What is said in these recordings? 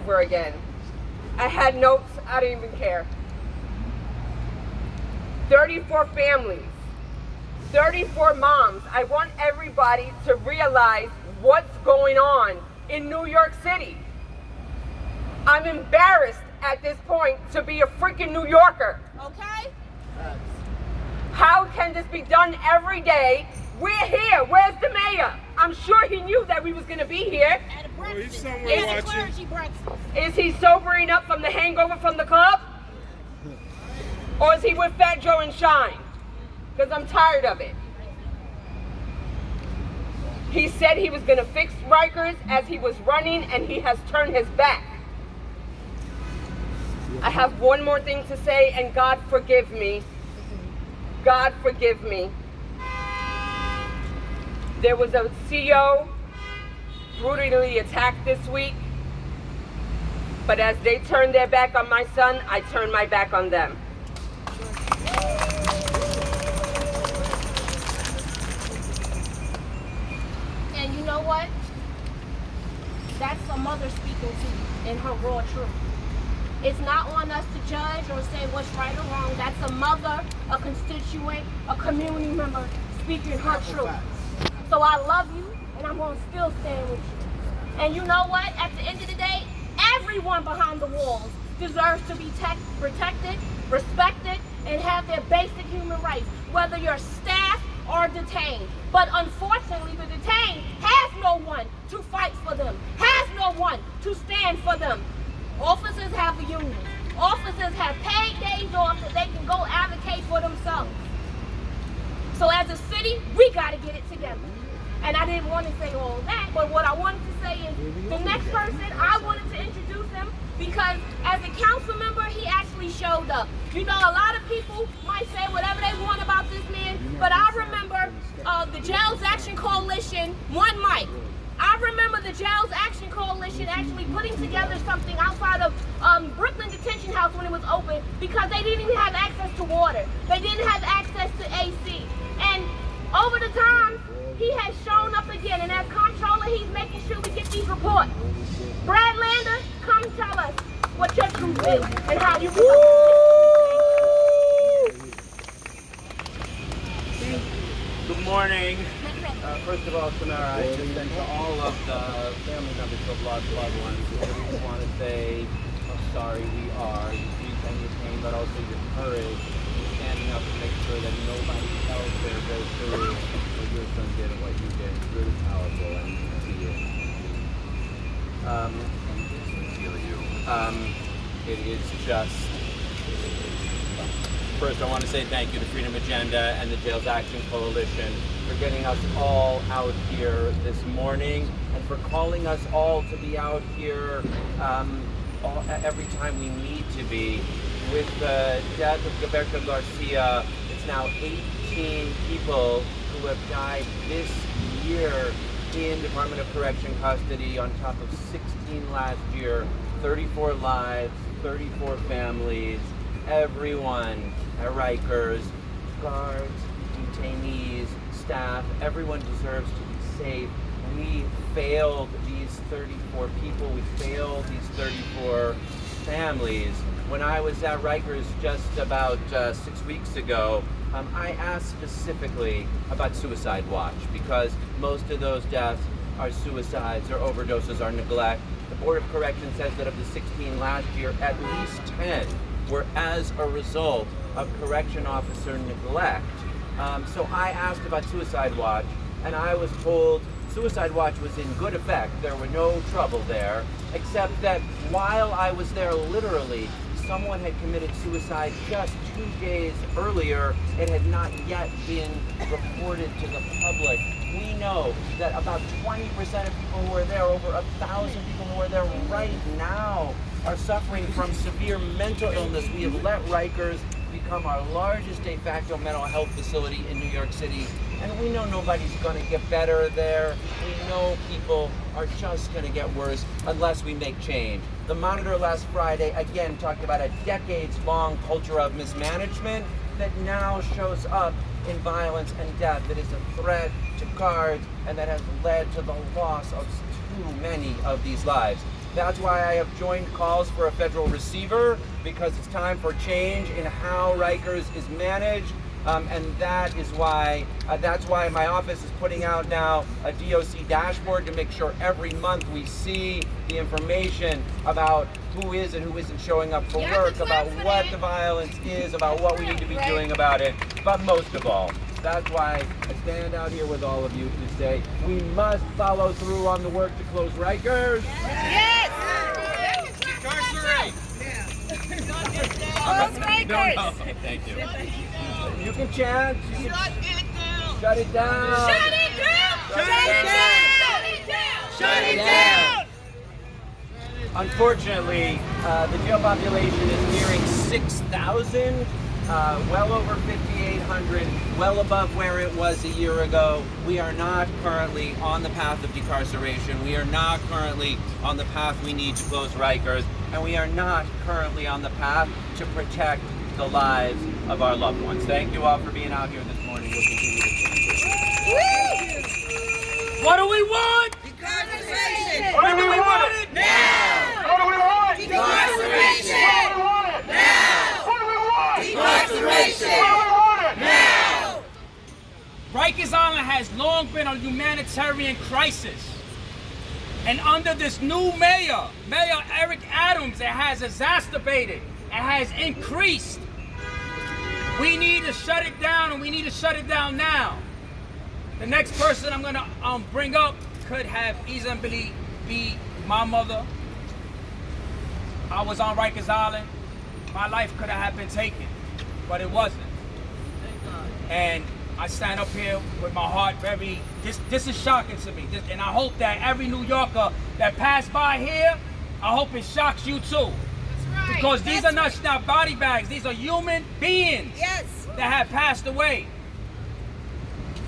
over again. I had notes, I don't even care. 34 families, 34 moms. I want everybody to realize what's going on in New York City. I'm embarrassed at this point to be a freaking New Yorker. Okay? How can this be done every day? We're here. Where's the mayor? I'm sure he knew that we was going to be here. At a breakfast. Oh, he's somewhere At a watching. clergy breakfast. Is he sobering up from the hangover from the club? Or is he with Fat Joe and Shine? Because I'm tired of it. He said he was going to fix Rikers as he was running, and he has turned his back. I have one more thing to say, and God forgive me. God forgive me. There was a CO brutally attacked this week, but as they turned their back on my son, I turned my back on them. And you know what? That's a mother speaking to you in her raw truth. It's not on us to judge or say what's right or wrong. That's a mother, a constituent, a community member speaking her truth. So I love you, and I'm going to still stand with you. And you know what? At the end of the day, everyone behind the walls deserves to be protected, respected, and have their basic human rights, whether you're staff or detained. But unfortunately, the detained has no one to fight for them, has no one to stand for them. Officers have a union. Officers have paid days off that they can go advocate for themselves. So as a city, we got to get it together. And I didn't want to say all that, but what I wanted to say is the next person, I wanted to introduce him because as a council member, he actually showed up. You know, a lot of people might say whatever they want about this man, but I remember the Jails Action Coalition, one mic. I remember the Jails Action Coalition actually putting together something outside of Brooklyn Detention House when it was open because they didn't even have access to water. They didn't have access to AC. And over the time, he has shown up again. And as comptroller, he's making sure we get these reports. Brad Lander, come tell us what your truth is and how you Good morning. First of all, Samara, I just sent to all of the family members of lost loved ones. I just want to say how sorry we are. You grief and your pain, but also your courage in standing up to make sure that nobody else there goes through what your son did and what you did. It's really powerful, and you can see it. It is just. First, I want to say thank you to Freedom Agenda and the Jails Action Coalition for getting us all out here this morning and for calling us all to be out here every time we need to be. With the death of Gilberto Garcia, it's now 18 people who have died this year in Department of Correction custody on top of 16 last year, 34 lives, 34 families, everyone at Rikers, guards, detainees, staff, everyone deserves to be safe. We failed these 34 people, we failed these 34 families. When I was at Rikers just about 6 weeks ago, I asked specifically about Suicide Watch because most of those deaths are suicides or overdoses or neglect. The Board of Corrections says that of the 16 last year, at least 10 were as a result of correction officer neglect. So I asked about Suicide Watch, and I was told Suicide Watch was in good effect. There were no trouble there, except that while I was there literally, someone had committed suicide just 2 days earlier. It had not yet been reported to the public. We know that about 20% of people who are there, over 1,000 people who are there right now, are suffering from severe mental illness. We have let Rikers become our largest de facto mental health facility in New York City, and we know nobody's going to get better there. We know people are just going to get worse unless we make change. The Monitor last Friday again talked about a decades-long culture of mismanagement that now shows up in violence and death, that is a threat to guards and that has led to the loss of too many of these lives. That's why I have joined calls for a federal receiver, because it's time for change in how Rikers is managed. And that's why my office is putting out now a DOC dashboard to make sure every month we see the information about who is and who isn't showing up for work, about what the violence is, about what we need to be doing about it. But most of all, that's why I stand out here with all of you to say we must follow through on the work to close Rikers. Yes! Incarcerate! Close Rikers! No. Thank you. You can chant. You can shut it down. Shut it down! Shut Shut it it down! Shut it down! Unfortunately, the jail population is nearing 6,000, well over 5,800, well above where it was a year ago. We are not currently on the path of decarceration. We are not currently on the path we need to close Rikers, and we are not currently on the path to protect the lives of our loved ones. Thank you all for being out here this morning. We'll continue to change it. What do we want? Decarceration! When do we want it? Now! What do we want? Decarceration! What do we want it? Now! What do we want? Decarceration! What do we want it? Now! Rikers Island has long been a humanitarian crisis. And under this new mayor, Mayor Eric Adams, it has exacerbated, it has increased. We need to shut it down, and we need to shut it down now. The next person I'm gonna bring up could have easily be my mother. I was on Rikers Island. My life could have been taken, but it wasn't. And I stand up here with my heart very, this is shocking to me. And I hope that every New Yorker that passed by here, I hope it shocks you too. Right. Because these are not body bags, these are human beings that have passed away.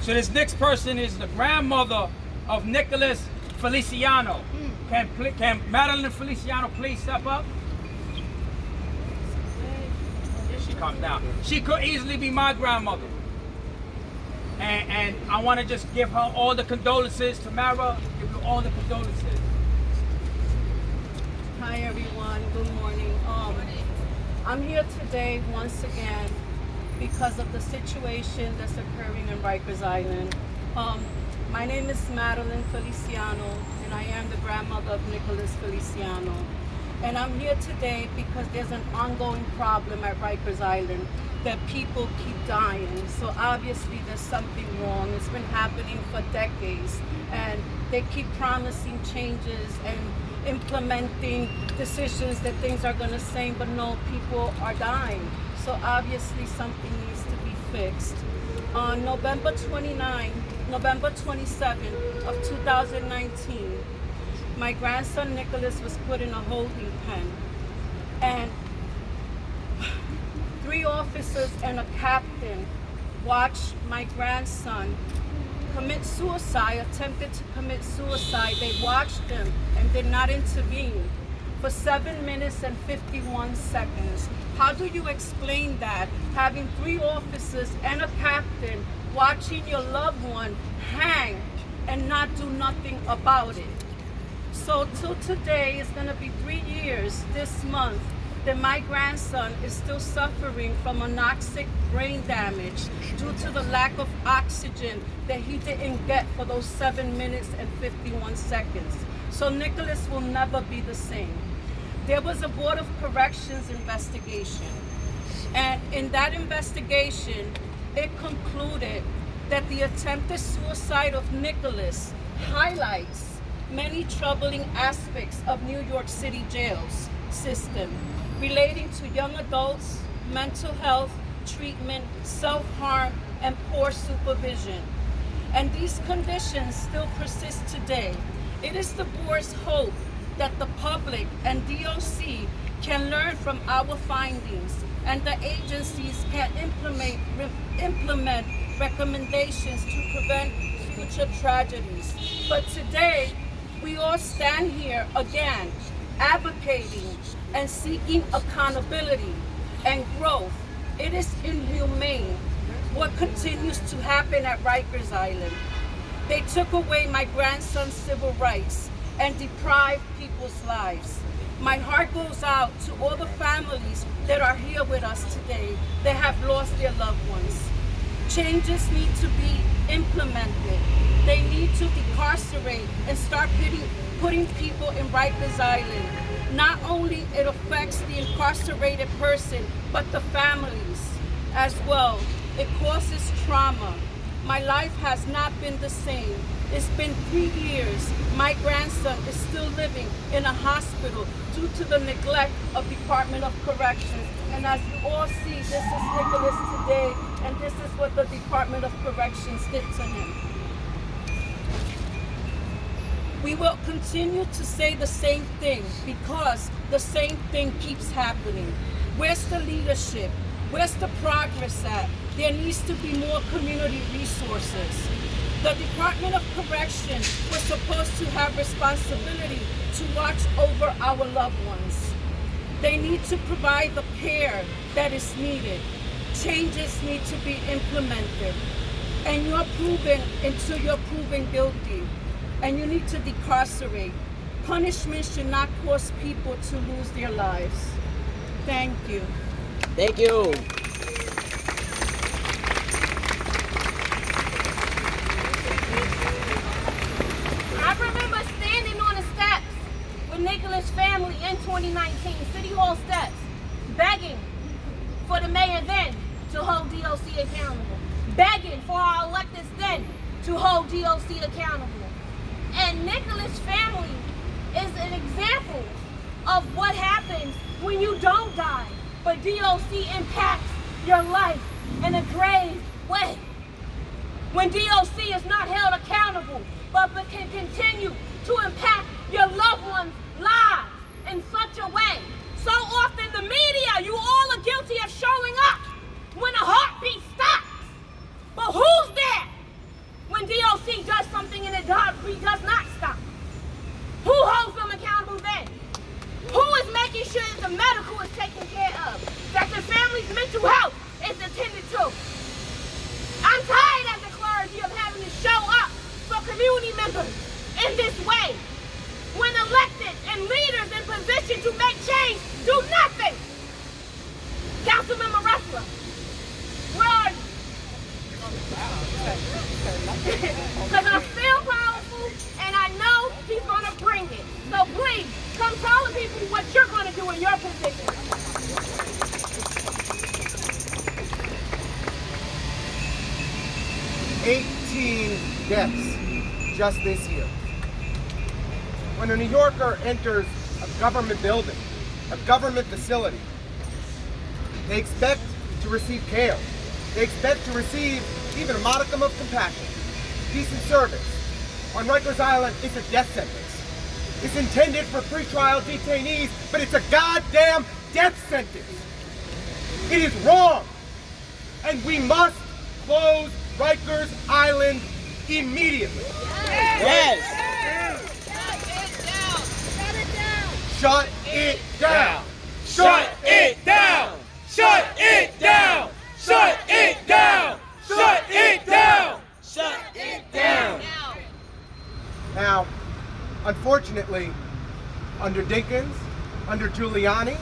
So this next person is the grandmother of Nicholas Feliciano. Can Madeline Feliciano please step up? Here she comes now. She could easily be my grandmother. And I want to just give her all the condolences. Tamara, give you all the condolences. Hi everyone, good morning. I'm here today once again because of the situation that's occurring in Rikers Island. My name is Madeline Feliciano, and I am the grandmother of Nicholas Feliciano. And I'm here today because there's an ongoing problem at Rikers Island that people keep dying. So obviously there's something wrong. It's been happening for decades, and they keep promising changes and implementing decisions that things are going to change, but no, people are dying. So obviously something needs to be fixed. On November 27th of 2019, my grandson Nicholas was put in a holding pen, and 3 officers and a captain watched my grandson commit suicide, attempted to commit suicide. They watched him and did not intervene for 7 minutes and 51 seconds. How do you explain that? Having 3 officers and a captain watching your loved one hang and not do nothing about it. So till today, it's gonna be 3 years this month that my grandson is still suffering from anoxic brain damage due to the lack of oxygen that he didn't get for those 7 minutes and 51 seconds. So Nicholas will never be the same. There was a Board of Corrections investigation, and in that investigation, it concluded that the attempted suicide of Nicholas highlights many troubling aspects of New York City jails system relating to young adults, mental health, treatment, self-harm, and poor supervision. And these conditions still persist today. It is the board's hope that the public and DOC can learn from our findings, and the agencies can implement recommendations to prevent future tragedies. But today, we all stand here again, advocating and seeking accountability and growth. It is inhumane what continues to happen at Rikers Island. They took away my grandson's civil rights. and deprive people's lives. My heart goes out to all the families that are here with us today that have lost their loved ones. Changes need to be implemented. They need to decarcerate and start putting people in Rikers Island. Not only it affects the incarcerated person, but the families as well. It causes trauma. My life has not been the same. It's been 3 years. My grandson is still living in a hospital due to the neglect of Department of Corrections. And as you all see, this is Nicholas today, and this is what the Department of Corrections did to him. We will continue to say the same thing because the same thing keeps happening. Where's the leadership? Where's the progress at? There needs to be more community resources. The Department of Corrections was supposed to have responsibility to watch over our loved ones. They need to provide the care that is needed. Changes need to be implemented. And you're proven until you're proven guilty. And you need to decarcerate. Punishment should not cause people to lose their lives. Thank you. Thank you. I remember standing on the steps with Nicholas' family in 2019, City Hall steps, begging for the mayor then to hold DOC accountable, begging for our electeds then to hold DOC accountable. And Nicholas' family is an example of what happens when you don't die, but DOC impacts your life in a grave way. When DOC is not held accountable, but can continue to impact your loved ones' lives in such a way. So often the media, you all are guilty of showing up when a heartbeat stops. But who's there when DOC does something and the heartbeat does not stop? Who holds them accountable then? Who is making sure that the medical is taken care of? That the family's mental health is attended to? I'm tired as a clergy of having to show up for community members in this way. When elected and leaders in position to make change do nothing. Councilmember Ressler, where are you? Because I feel powerful and I know he's going to bring it. So please, come tell the people what you're going to do in your position. 18 deaths just this year. When a New Yorker enters a government building, a government facility, they expect to receive care. They expect to receive even a modicum of compassion, decent service. On Rikers Island, it's a death sentence. It's intended for pretrial detainees, but it's a goddamn death sentence. It is wrong. And we must close Rikers Island immediately. Yes. Shut it down. Shut it down! Shut it down! Shut it down! Shut it down! Shut it down. Now, unfortunately, under Dinkins, under Giuliani,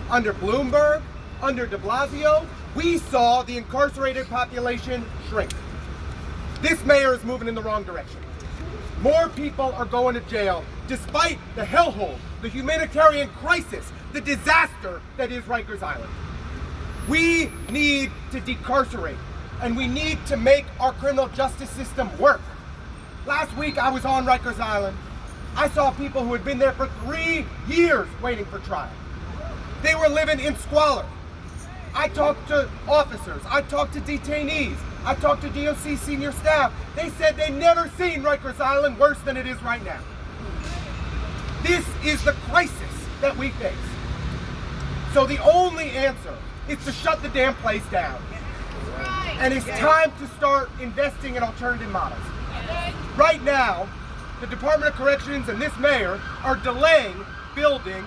under Bloomberg, under de Blasio, we saw the incarcerated population shrink. This mayor is moving in the wrong direction. More people are going to jail despite the hellhole, the humanitarian crisis, the disaster that is Rikers Island. We need to decarcerate, and we need to make our criminal justice system work. Last week I was on Rikers Island. I saw people who had been there for 3 years waiting for trial. They were living in squalor. I talked to officers, I talked to detainees, I talked to DOC senior staff. They said they'd never seen Rikers Island worse than it is right now. This is the crisis that we face. So the only answer is to shut the damn place down. And it's time to start investing in alternative models. Right now, the Department of Corrections and this mayor are delaying building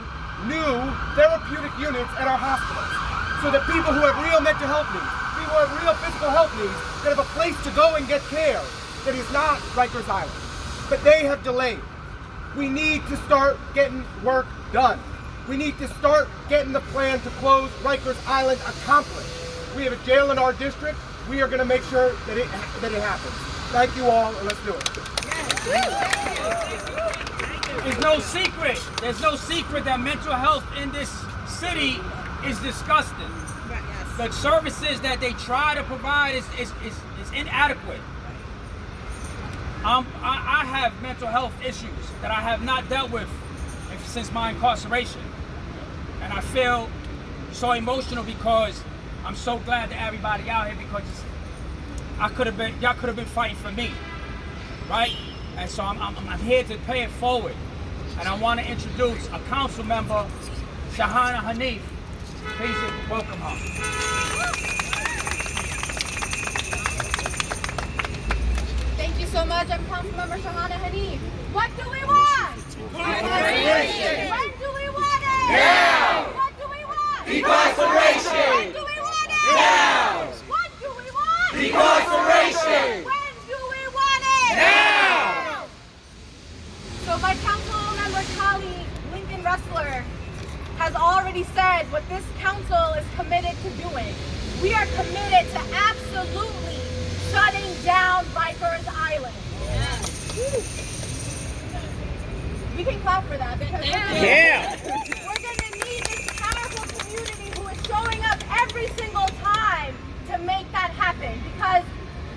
new therapeutic units at our hospitals so that people who have real mental health needs, people who have real physical health needs, can have a place to go and get care that is not Rikers Island. But they have delayed. We need to start getting work done. We need to start getting the plan to close Rikers Island accomplished. We have a jail in our district. We are going to make sure that it happens. Thank you all, and let's do it. There's no secret. There's no secret that mental health in this city is disgusting. The services that they try to provide is inadequate. I have mental health issues that I have not dealt with since my incarceration. And I feel so emotional because I'm so glad that everybody out here, because y'all could have been fighting for me, right? And so I'm here to pay it forward. And I want to introduce a council member, Shahana Hanif. Please welcome her. Thank you so much. I'm Councilmember Shahana Hanif. What do we want? Incarceration. When do we want it? Now. What do we want? Incarceration. When do we want it? Now. What do we want? Incarceration. When do we want it? Now. So my council member colleague, Lincoln Ressler, has already said what this council is committed to doing. We are committed to absolutely shutting down Rikers Island. We can clap for that because Yeah. we're going to need this powerful community who is showing up every single time to make that happen, because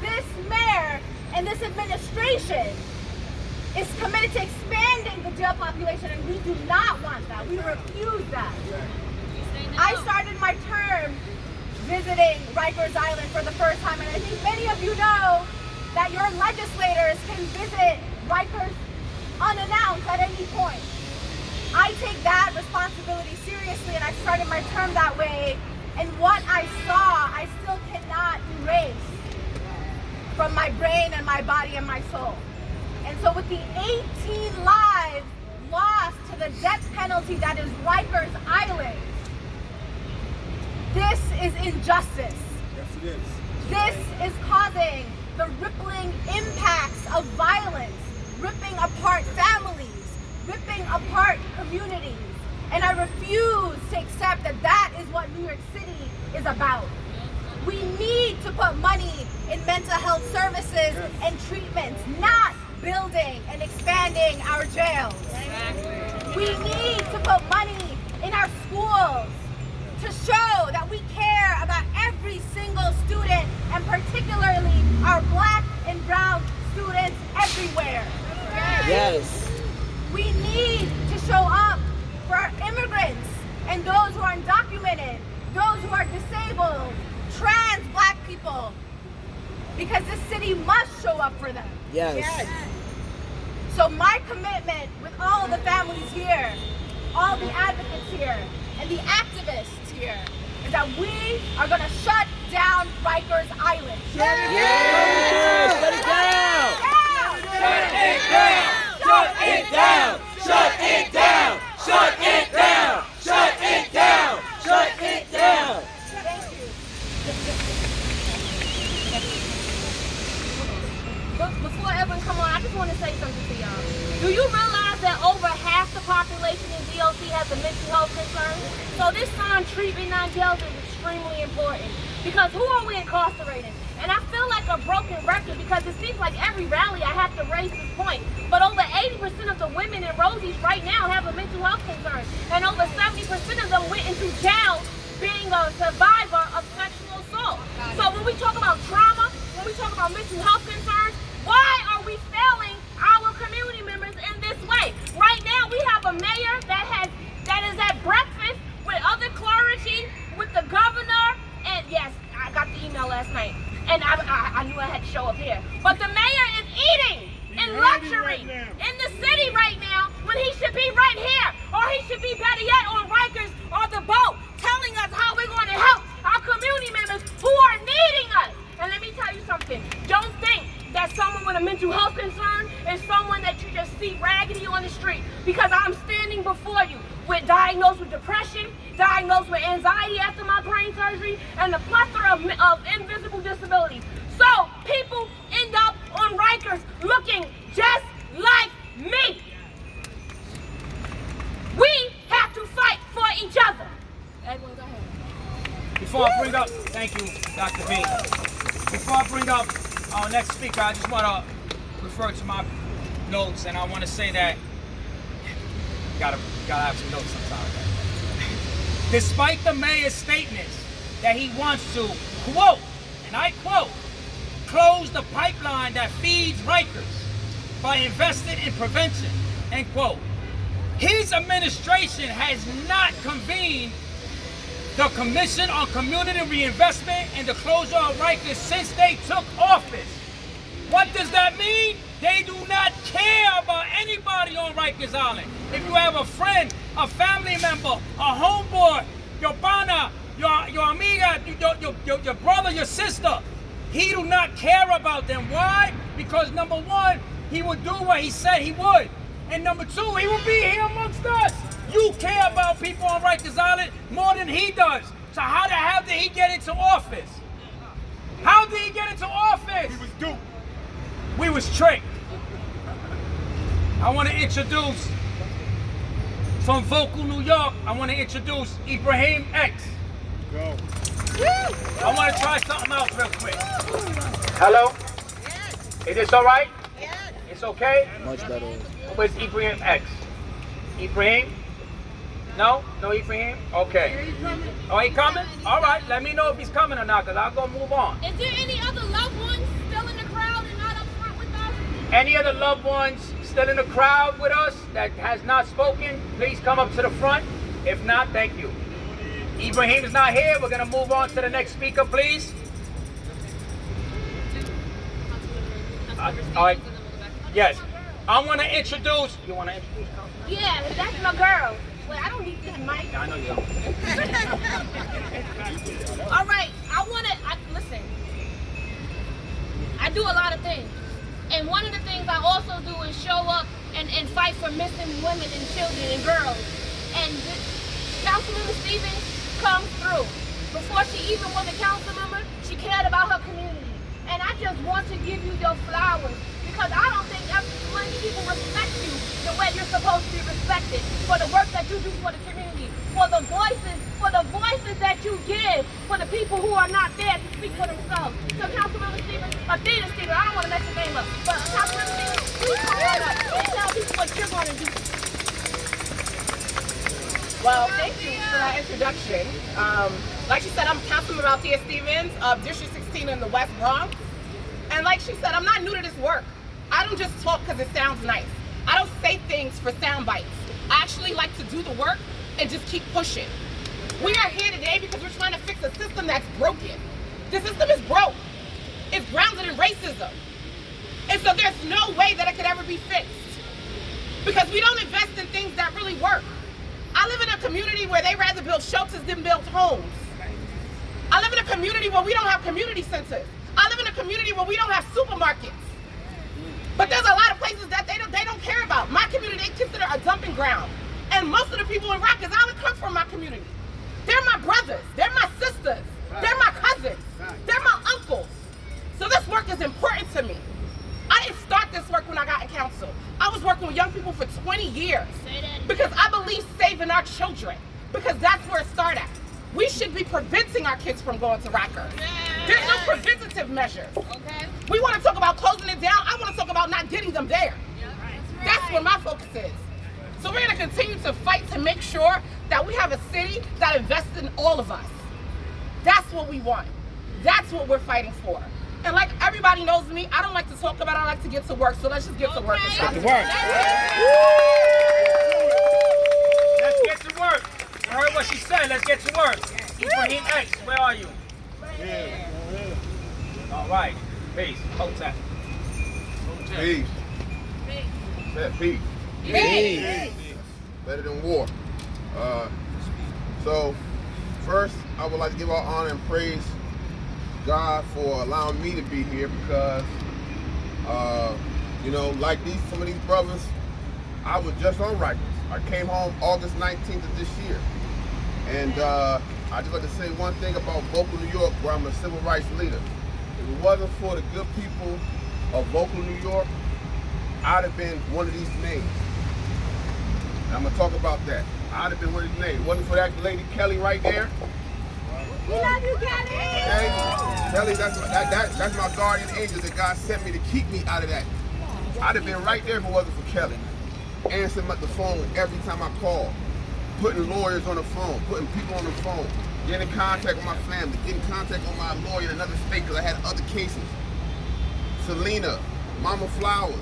this mayor and this administration is committed to expanding the jail population, and we do not want that. We refuse that. I started my term visiting Rikers Island for the first time, and I think many of you know that your legislators can visit Rikers unannounced at any point. I take that responsibility seriously, and I started my term that way, and what I saw, I still cannot erase from my brain and my body and my soul. And so with the 18 lives lost to the death penalty that is Rikers Island, this is injustice. Yes, it is. This is causing the rippling impacts of violence, ripping apart families, ripping apart communities. And I refuse to accept that that is what New York City is about. We need to put money in mental health services and treatments, not building and expanding our jails. We need to put money in our schools to show that we care about every single student, and particularly our Black and brown students everywhere. Yes. We need to show up for our immigrants and those who are undocumented, those who are disabled, trans Black people, because this city must show up for them. Yes. So my commitment with all of the families here, all the advocates here, and the activists here is that we are going to shut down Rikers Island. Yes. Shut it down. Shut it down. Shut it down. Shut it down. Shut it down. Shut it down. Shut it down. Thank you. Before Evan come on, I just want to say something to y'all. Do you realize that over half the population in DOC has a mental health concern? So this time treatment in jails is extremely important, because who are we incarcerating? And I feel like a broken record, because it seems like every rally I have to raise this point. But over 80% of the women in Rosie's right now have a mental health concern, and over 70% of them went into jail being a survivor of sexual assault. So when we talk about trauma, when we talk about mental health concerns, why are we failing our community members in this way? Right now we have a mayor that is at breakfast with other clergy, with the governor, and yes, I got the email last night, and I knew I had to show up here. But the mayor is eating in luxury in the city right now, when he should be right here, or he should be better yet on Rikers or the boat, telling us how we're going to help our community members who are needing us. And let me tell you something, don't think that someone with a mental health concern is someone that you just see raggedy on the street, because I'm standing before you diagnosed with depression, diagnosed with anxiety after my brain surgery, and a plethora of invisible disabilities. So people end up on Rikers looking just like me. Edwin, go ahead. Before I bring up, thank you, Dr. B. Before I bring up our next speaker, I just want to refer to my notes, and I want to say that gotta have some notes sometimes. Despite the mayor's statements that he wants to, quote, and I quote, close the pipeline that feeds Rikers by investing in prevention, end quote. His administration has not convened the Commission on Community Reinvestment and the closure of Rikers since they took office. What does that mean? They do not care about anybody on Rikers Island. If you have a friend, a family member, a homeboy, your pana, your amiga, your brother, your sister, he do not care about them. Why? Because number one, he would do what he said he would. And number two, he will be here amongst us. You care about people on Rikers Island more than he does. So how the hell did he get into office? How did he get into office? He was duped. We was tricked. I want to introduce, from Vocal, New York, I want to introduce Ibrahim X. Go. I want to try something out real quick. Hello? Is this all right? It's okay? Much better. Where's Ibrahim X? Ibrahim? No? No Ibrahim? Okay. Oh, he coming? All right. Let me know if he's coming or not, because I'll go move on. Is there any other loved ones still in the crowd and not up front with us? Any other loved ones still in the crowd with us that has not spoken, please come up to the front. If not, thank you. Ibrahim is not here. We're going to move on to the next speaker, please. All right. Yes. I want to introduce. You want to introduce? Yeah, that's my girl. Wait, I don't need that mic. Yeah, I know you don't. All right, listen. I do a lot of things. And one of the things I also do is show up and fight for missing women and children and girls. And Councilmember Stevens comes through. Before she even was a council member, she cared about her community. And I just want to give you your flowers, because I don't think many people respect you the way you're supposed to be respected for the work that you do for the community, for the voices that you give for the people who are not there to speak for themselves. So Councilmember Stevens, Athena Stevens, I don't want to mess your name up, but Councilmember Stevens, please come on up and tell people what you're going to do. Well, thank you for that introduction. Like she said, I'm Councilmember Althea Stevens of District 16 in the West Bronx. And like she said, I'm not new to this work. I don't just talk because it sounds nice. I don't say things for sound bites. I actually like to do the work and just keep pushing. We are here today because we're trying to fix a system that's broken. The system is broke. It's grounded in racism. And so there's no way that it could ever be fixed, because we don't invest in things that really work. I live in a community where they rather build shelters than build homes. I live in a community where we don't have community centers. I live in a community where we don't have supermarkets. But there's a lot of places that they don't care about. My community, they consider a dumping ground. And most of the people in Rikers Island come from my community. They're my brothers. They're my sisters. They're my cousins. They're my uncles. So this work is important to me. I didn't start this work when I got in council. I was working with young people for 20 years because I believe saving our children, because that's where it started at. We should be preventing our kids from going to Rikers. There's no preventative measures. Okay. We want to talk about closing it down. I want to talk about not getting them there. That's where my focus is. So we're going to continue to fight to make sure that we have a city that invests in all of us. That's what we want. That's what we're fighting for. And like everybody knows me, I don't like to talk about it, I like to get to work. So let's just get to work. Get to work. Let's get to work. I heard what she said. Let's get to work. Ibrahim X, where are you? All right. Peace. Hotel. Peace. Said peace. Peace. Better than war. So, first, I would like to give all honor and praise God for allowing me to be here, because, you know, like some of these brothers, I was just on Rikers. I came home August 19th of this year. And I just like to say one thing about Vocal New York, where I'm a civil rights leader. If it wasn't for the good people of Vocal New York, I'd have been one of these names. And I'm going to talk about that. I'd have been with his name. Wasn't for that lady Kelly right there. We love you, Kelly. Okay? Kelly, that's my guardian angel that God sent me to keep me out of that. I'd have been right there if it wasn't for Kelly. Answering the phone every time I called. Putting lawyers on the phone, putting people on the phone, getting in contact with my family, getting in contact with my lawyer in another state because I had other cases. Selena, Mama Flowers,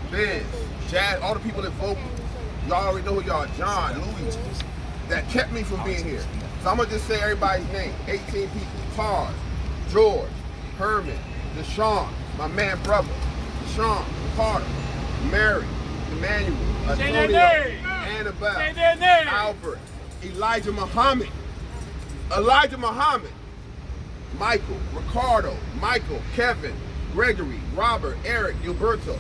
Ben, Jazz, all the people that voted. Y'all already know who y'all are. John, Louis, that kept me from being here. So I'm gonna just say everybody's name. 18 people. Tars, George, Herman, Deshaun, my man brother, Deshaun, Carter, Mary, Emmanuel, Antonio, Annabelle, Albert, Elijah Muhammad, Michael, Ricardo, Michael, Kevin, Gregory, Robert, Eric, Gilberto.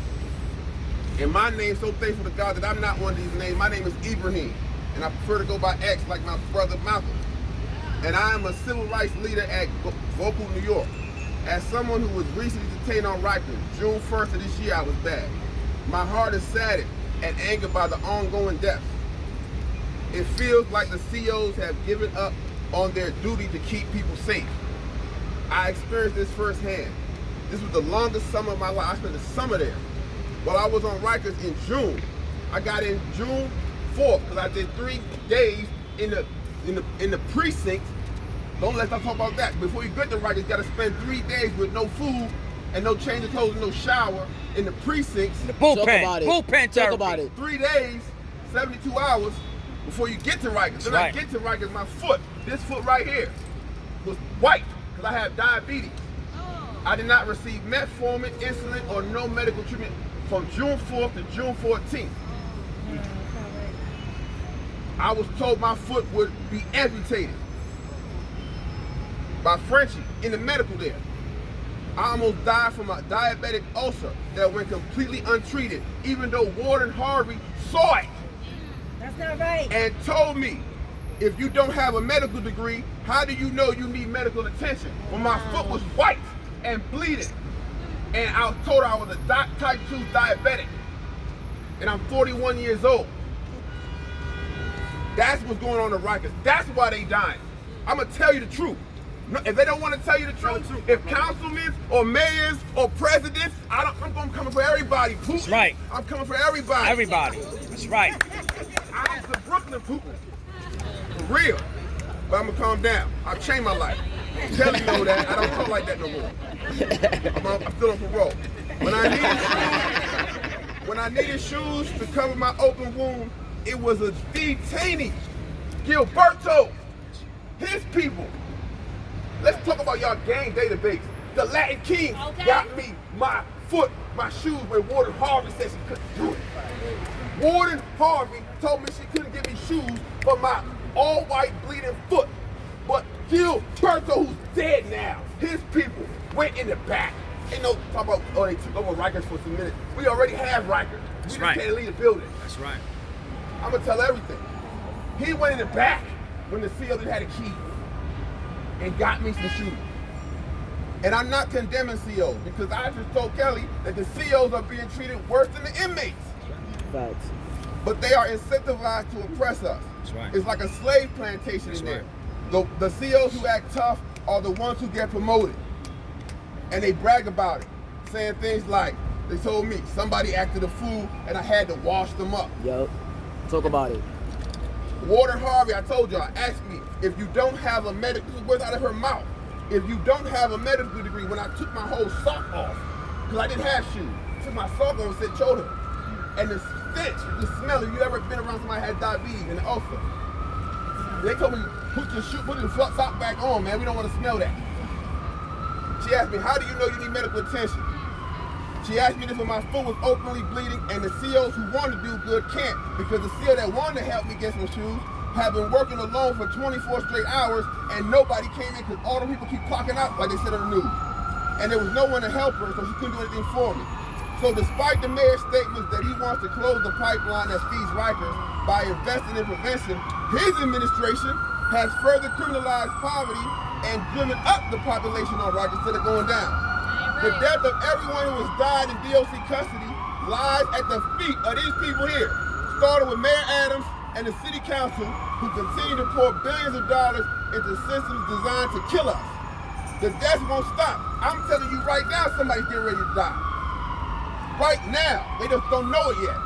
And my name, so thankful to God that I'm not one of these names. My name is Ibrahim, and I prefer to go by X like my brother Malcolm. And I am a civil rights leader at Vocal, New York. As someone who was recently detained on Rikers, June 1st of this year, I was bad. My heart is saddened and angered by the ongoing deaths. It feels like the COs have given up on their duty to keep people safe. I experienced this firsthand. This was the longest summer of my life. I spent the summer there. While I was on Rikers in June, I got in June 4th because I did 3 days in the precinct. Don't let's talk about that. Before you get to Rikers, you got to spend 3 days with no food and no change of clothes and no shower in the precincts. The bullpen. Talk about it. 3 days, 72 hours before you get to Rikers. Then I get to Rikers, my foot, this foot right here, was white because I have diabetes. I did not receive metformin, insulin, or no medical treatment from June 4th to June 14th. I was told my foot would be amputated by Frenchie in the medical there. I almost died from a diabetic ulcer that went completely untreated, even though Warden Harvey saw it. That's not right. And told me, if you don't have a medical degree, how do you know you need medical attention? When my foot was white and bleeding, and I was told I was a type 2 diabetic, and I'm 41 years old. That's what's going on in Rikers. That's why they dying. I'm gonna tell you the truth. If they don't want to tell you the truth, if councilmen or mayors or presidents, I'm coming for everybody. Putin. That's right. I'm coming for everybody. Everybody. That's right. I'm the Brooklyn Putin. For real. But I'm gonna calm down. I've changed my life. Kelly know that. I don't talk like that no more. I'm still on parole. When I needed shoes to cover my open wound, it was a detainee, Gilberto, his people. Let's talk about y'all gang database. The Latin Kings got me my foot, my shoes when Warden Harvey said she couldn't do it. Warden Harvey told me she couldn't give me shoes for my all-white bleeding foot. But Gilberto, who's dead now, his people went in the back. Ain't no talk about, oh, they took over Rikers for some minutes. We already have Rikers. We just can't leave the building. That's right. I'm gonna tell everything. He went in the back when the CO had a key and got me some shoes. And I'm not condemning COs because I just told Kelly that the COs are being treated worse than the inmates. Facts. But they are incentivized to oppress us. That's right. It's like a slave plantation in there. The COs who act tough are the ones who get promoted. And they brag about it, saying things like, they told me somebody acted a fool and I had to wash them up. Yup. Talk about it. Warden Harvey, I told y'all, asked me if you don't have a medical, words out of her mouth. If you don't have a medical degree, when I took my whole sock off, because I didn't have shoes, took my sock off and said, showed her. And the stench, the smell, if you ever been around somebody who had diabetes and an ulcer, they told me, put your sock back on, man, we don't want to smell that. She asked me, how do you know you need medical attention? She asked me if my foot was openly bleeding, and the COs who want to do good can't, because the CO that wanted to help me get some shoes have been working alone for 24 straight hours, and nobody came in because all the people keep clocking out, like they said on the news. And there was no one to help her, so she couldn't do anything for me. So despite the mayor's statements that he wants to close the pipeline that feeds Rikers by investing in prevention, his administration has further criminalized poverty and driven up the population on Rikers instead of going down. The death of everyone who has died in DOC custody lies at the feet of these people here. Started with Mayor Adams, and the city council who continue to pour billions of dollars into systems designed to kill us. The deaths won't stop. I'm telling you right now, somebody's getting ready to die. Right now, they just don't know it yet.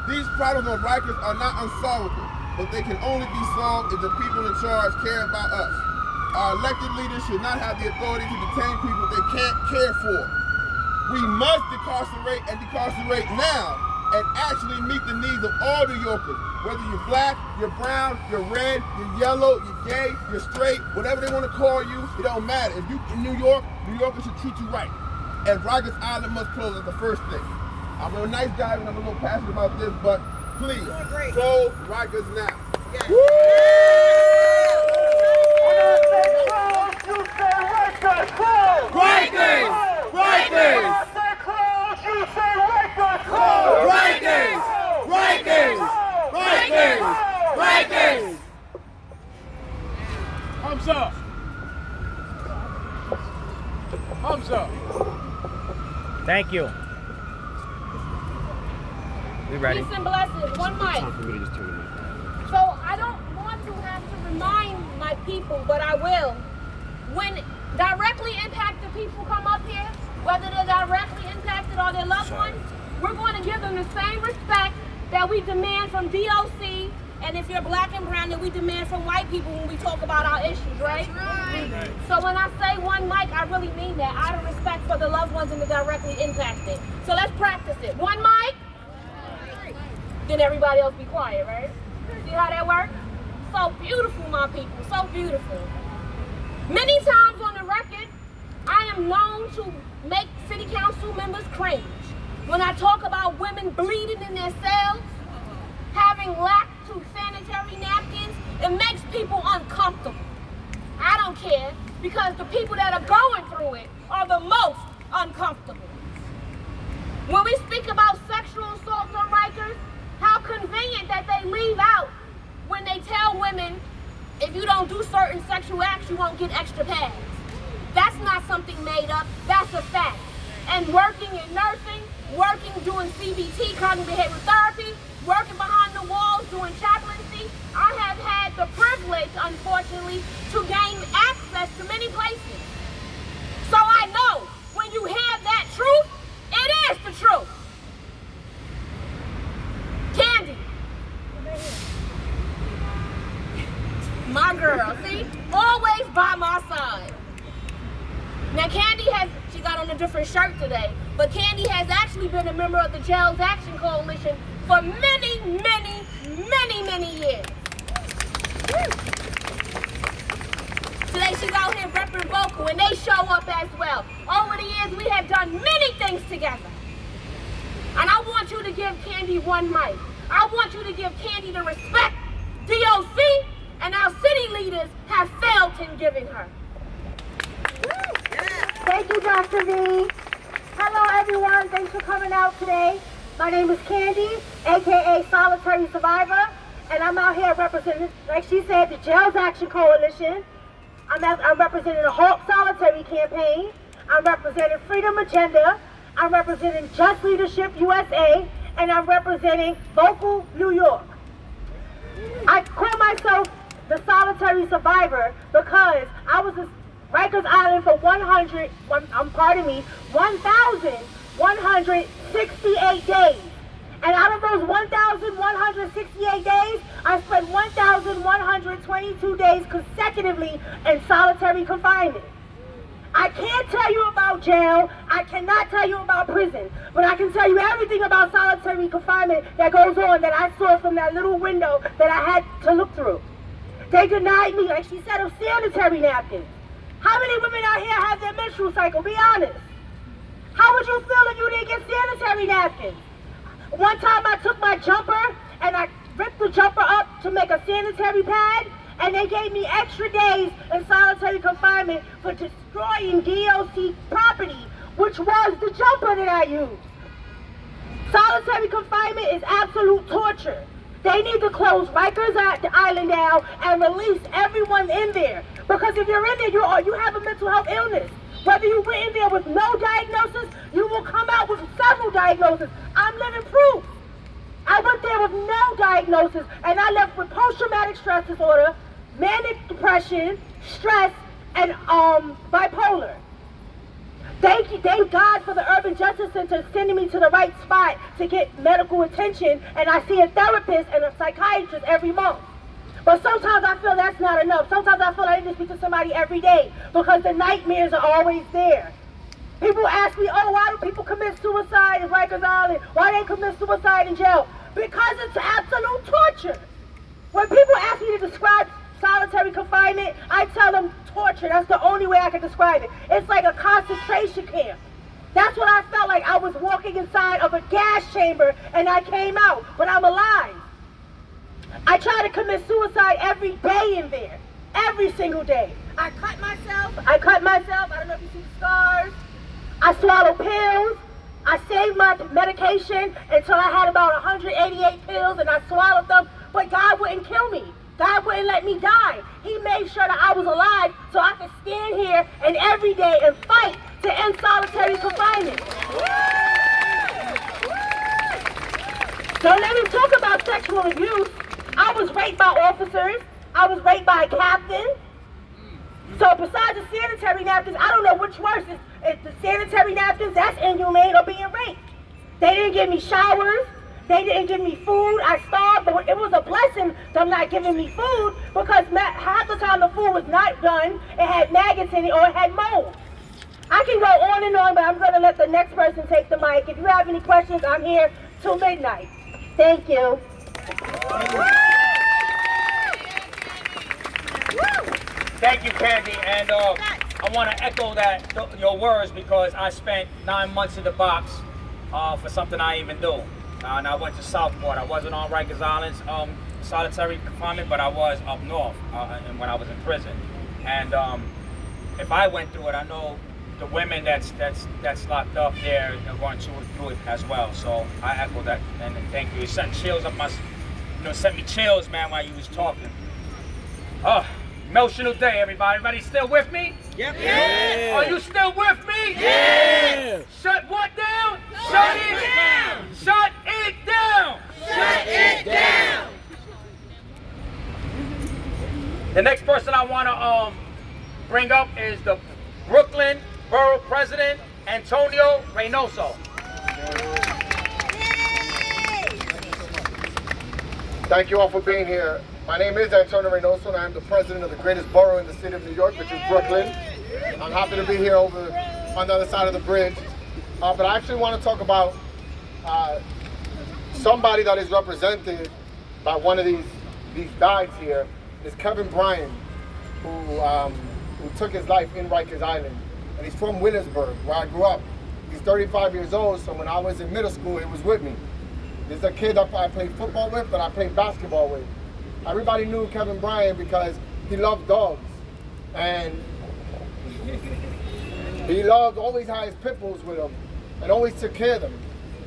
These problems on Rikers are not unsolvable, but they can only be solved if the people in charge care about us. Our elected leaders should not have the authority to detain people they can't care for. We must decarcerate and decarcerate now and actually meet the needs of all New Yorkers. Whether you're black, you're brown, you're red, you're yellow, you're gay, you're straight, whatever they want to call you, it don't matter. If you in New York, New Yorkers should treat you right. And Rikers Island must close as the first thing. I'm a nice guy and I'm a little passionate about this, but please, close Rikers now. Yes. Rikers! Rikers! Rikers! Rikers! Rikers! Rikers! Thumbs up. Thumbs up. Thank you. We ready? Peace and blessings. One mic. So I don't want to have to remind my people, but I will. When directly impacted people come up here, whether they're directly impacted or their loved ones, we're going to give them the same respect that we demand from DOC, and if you're black and brown, that we demand from white people when we talk about our issues, right? Right. So when I say one mic, I really mean that, out of respect for the loved ones and the directly impacted. So let's practice it. One mic, then everybody else be quiet, right? See how that works? So beautiful, my people, so beautiful. Many times on the record, I am known to make city council members cringe. When I talk about women bleeding in their cells, having lack to sanitary napkins, it makes people uncomfortable. I don't care, because the people that are going through it are the most uncomfortable. When we speak about sexual assault on Rikers, how convenient that they leave out when they tell women, if you don't do certain sexual acts, you won't get extra pads. That's not something made up, that's a fact. And working in nursing, working doing CBT, cognitive behavioral therapy, working behind the walls doing chaplaincy, I have had the privilege, unfortunately, to gain access to many places. So I know when you have that truth, it is the truth. Candy. My girl, see? Always by my side. Now Candy she got on a different shirt today, but Candy has actually been a member of the Jails Action Coalition for many, many, many, many years. Today she's out here repping vocal, and they show up as well. Over the years, we have done many things together. And I want you to give Candy one mic. I want you to give Candy the respect DOC and our city leaders have failed in giving her. Thank you, Dr. V. Hello, everyone. Thanks for coming out today. My name is Candy, a.k.a. Solitary Survivor, and I'm out here representing, like she said, the Jails Action Coalition. I'm representing the Halt Solitary campaign. I'm representing Freedom Agenda. I'm representing Just Leadership USA, and I'm representing Vocal New York. I call myself the Solitary Survivor because I was a Rikers Island for 1,168 days. And out of those 1,168 days, I spent 1,122 days consecutively in solitary confinement. I can't tell you about jail, I cannot tell you about prison, but I can tell you everything about solitary confinement that goes on that I saw from that little window that I had to look through. They denied me, like she said, of sanitary napkins. How many women out here have their menstrual cycle? Be honest. How would you feel if you didn't get sanitary napkins? One time I took my jumper and I ripped the jumper up to make a sanitary pad, and they gave me extra days in solitary confinement for destroying DOC property, which was the jumper that I used. Solitary confinement is absolute torture. They need to close Rikers Island down and release everyone in there. Because if you're in there, you have a mental health illness. Whether you went in there with no diagnosis, you will come out with several diagnoses. I'm living proof. I went there with no diagnosis, and I left with post-traumatic stress disorder, manic depression, stress, and bipolar. Thank God for the Urban Justice Center sending me to the right spot to get medical attention, and I see a therapist and a psychiatrist every month. But sometimes I feel that's not enough. Sometimes I feel I need to speak to somebody every day because the nightmares are always there. People ask me, oh, why do people commit suicide in Rikers Island? Why they commit suicide in jail? Because it's absolute torture. When people ask me to describe solitary confinement, I tell them torture. That's the only way I can describe it. It's like a concentration camp. That's what I felt like. I was walking inside of a gas chamber and I came out, but I'm alive. I try to commit suicide every day in there. Every single day. I cut myself. I don't know if you see the scars. I swallow pills. I saved my medication until I had about 188 pills and I swallowed them, but God wouldn't kill me. God wouldn't let me die. He made sure that I was alive so I could stand here and every day and fight to end solitary confinement. So let me talk about sexual abuse. I was raped by officers. I was raped by a captain. So besides the sanitary napkins, I don't know which worse. It's the sanitary napkins, that's inhumane, or being raped. They didn't give me showers. They didn't give me food. I starved, but it was a blessing them not giving me food because half the time the food was not done. It had maggots in it or it had mold. I can go on and on, but I'm going to let the next person take the mic. If you have any questions, I'm here till midnight. Thank you. Thank you, Candy. And I want to echo your words because I spent 9 months in the box for something I didn't even do. And I went to Southport. I wasn't on Rikers Island's solitary confinement, but I was up north and when I was in prison. And if I went through it, I know the women that's locked up there are going through it as well. So I echo that and thank you. It sent chills up my, sent me chills, man, while you was talking. Oh, emotional day, everybody. Everybody still with me? Yep. Yeah. Are you still with me? Yeah. Shut what down? Shut it down. Shut it down. Shut it down. The next person I want to bring up is the Brooklyn Borough President, Antonio Reynoso. Thank you all for being here. My name is Antonio Reynoso, and I'm the president of the greatest borough in the city of New York, which is Brooklyn. I'm happy to be here over on the other side of the bridge. But I actually want to talk about somebody that is represented by one of these guys here. Is Kevin Bryant, who took his life in Rikers Island. And he's from Williamsburg, where I grew up. He's 35 years old, so when I was in middle school, he was with me. This is a kid that I played football with, that I played basketball with. Everybody knew Kevin Bryant because he loved dogs. And he always had his pit bulls with him and always took care of them.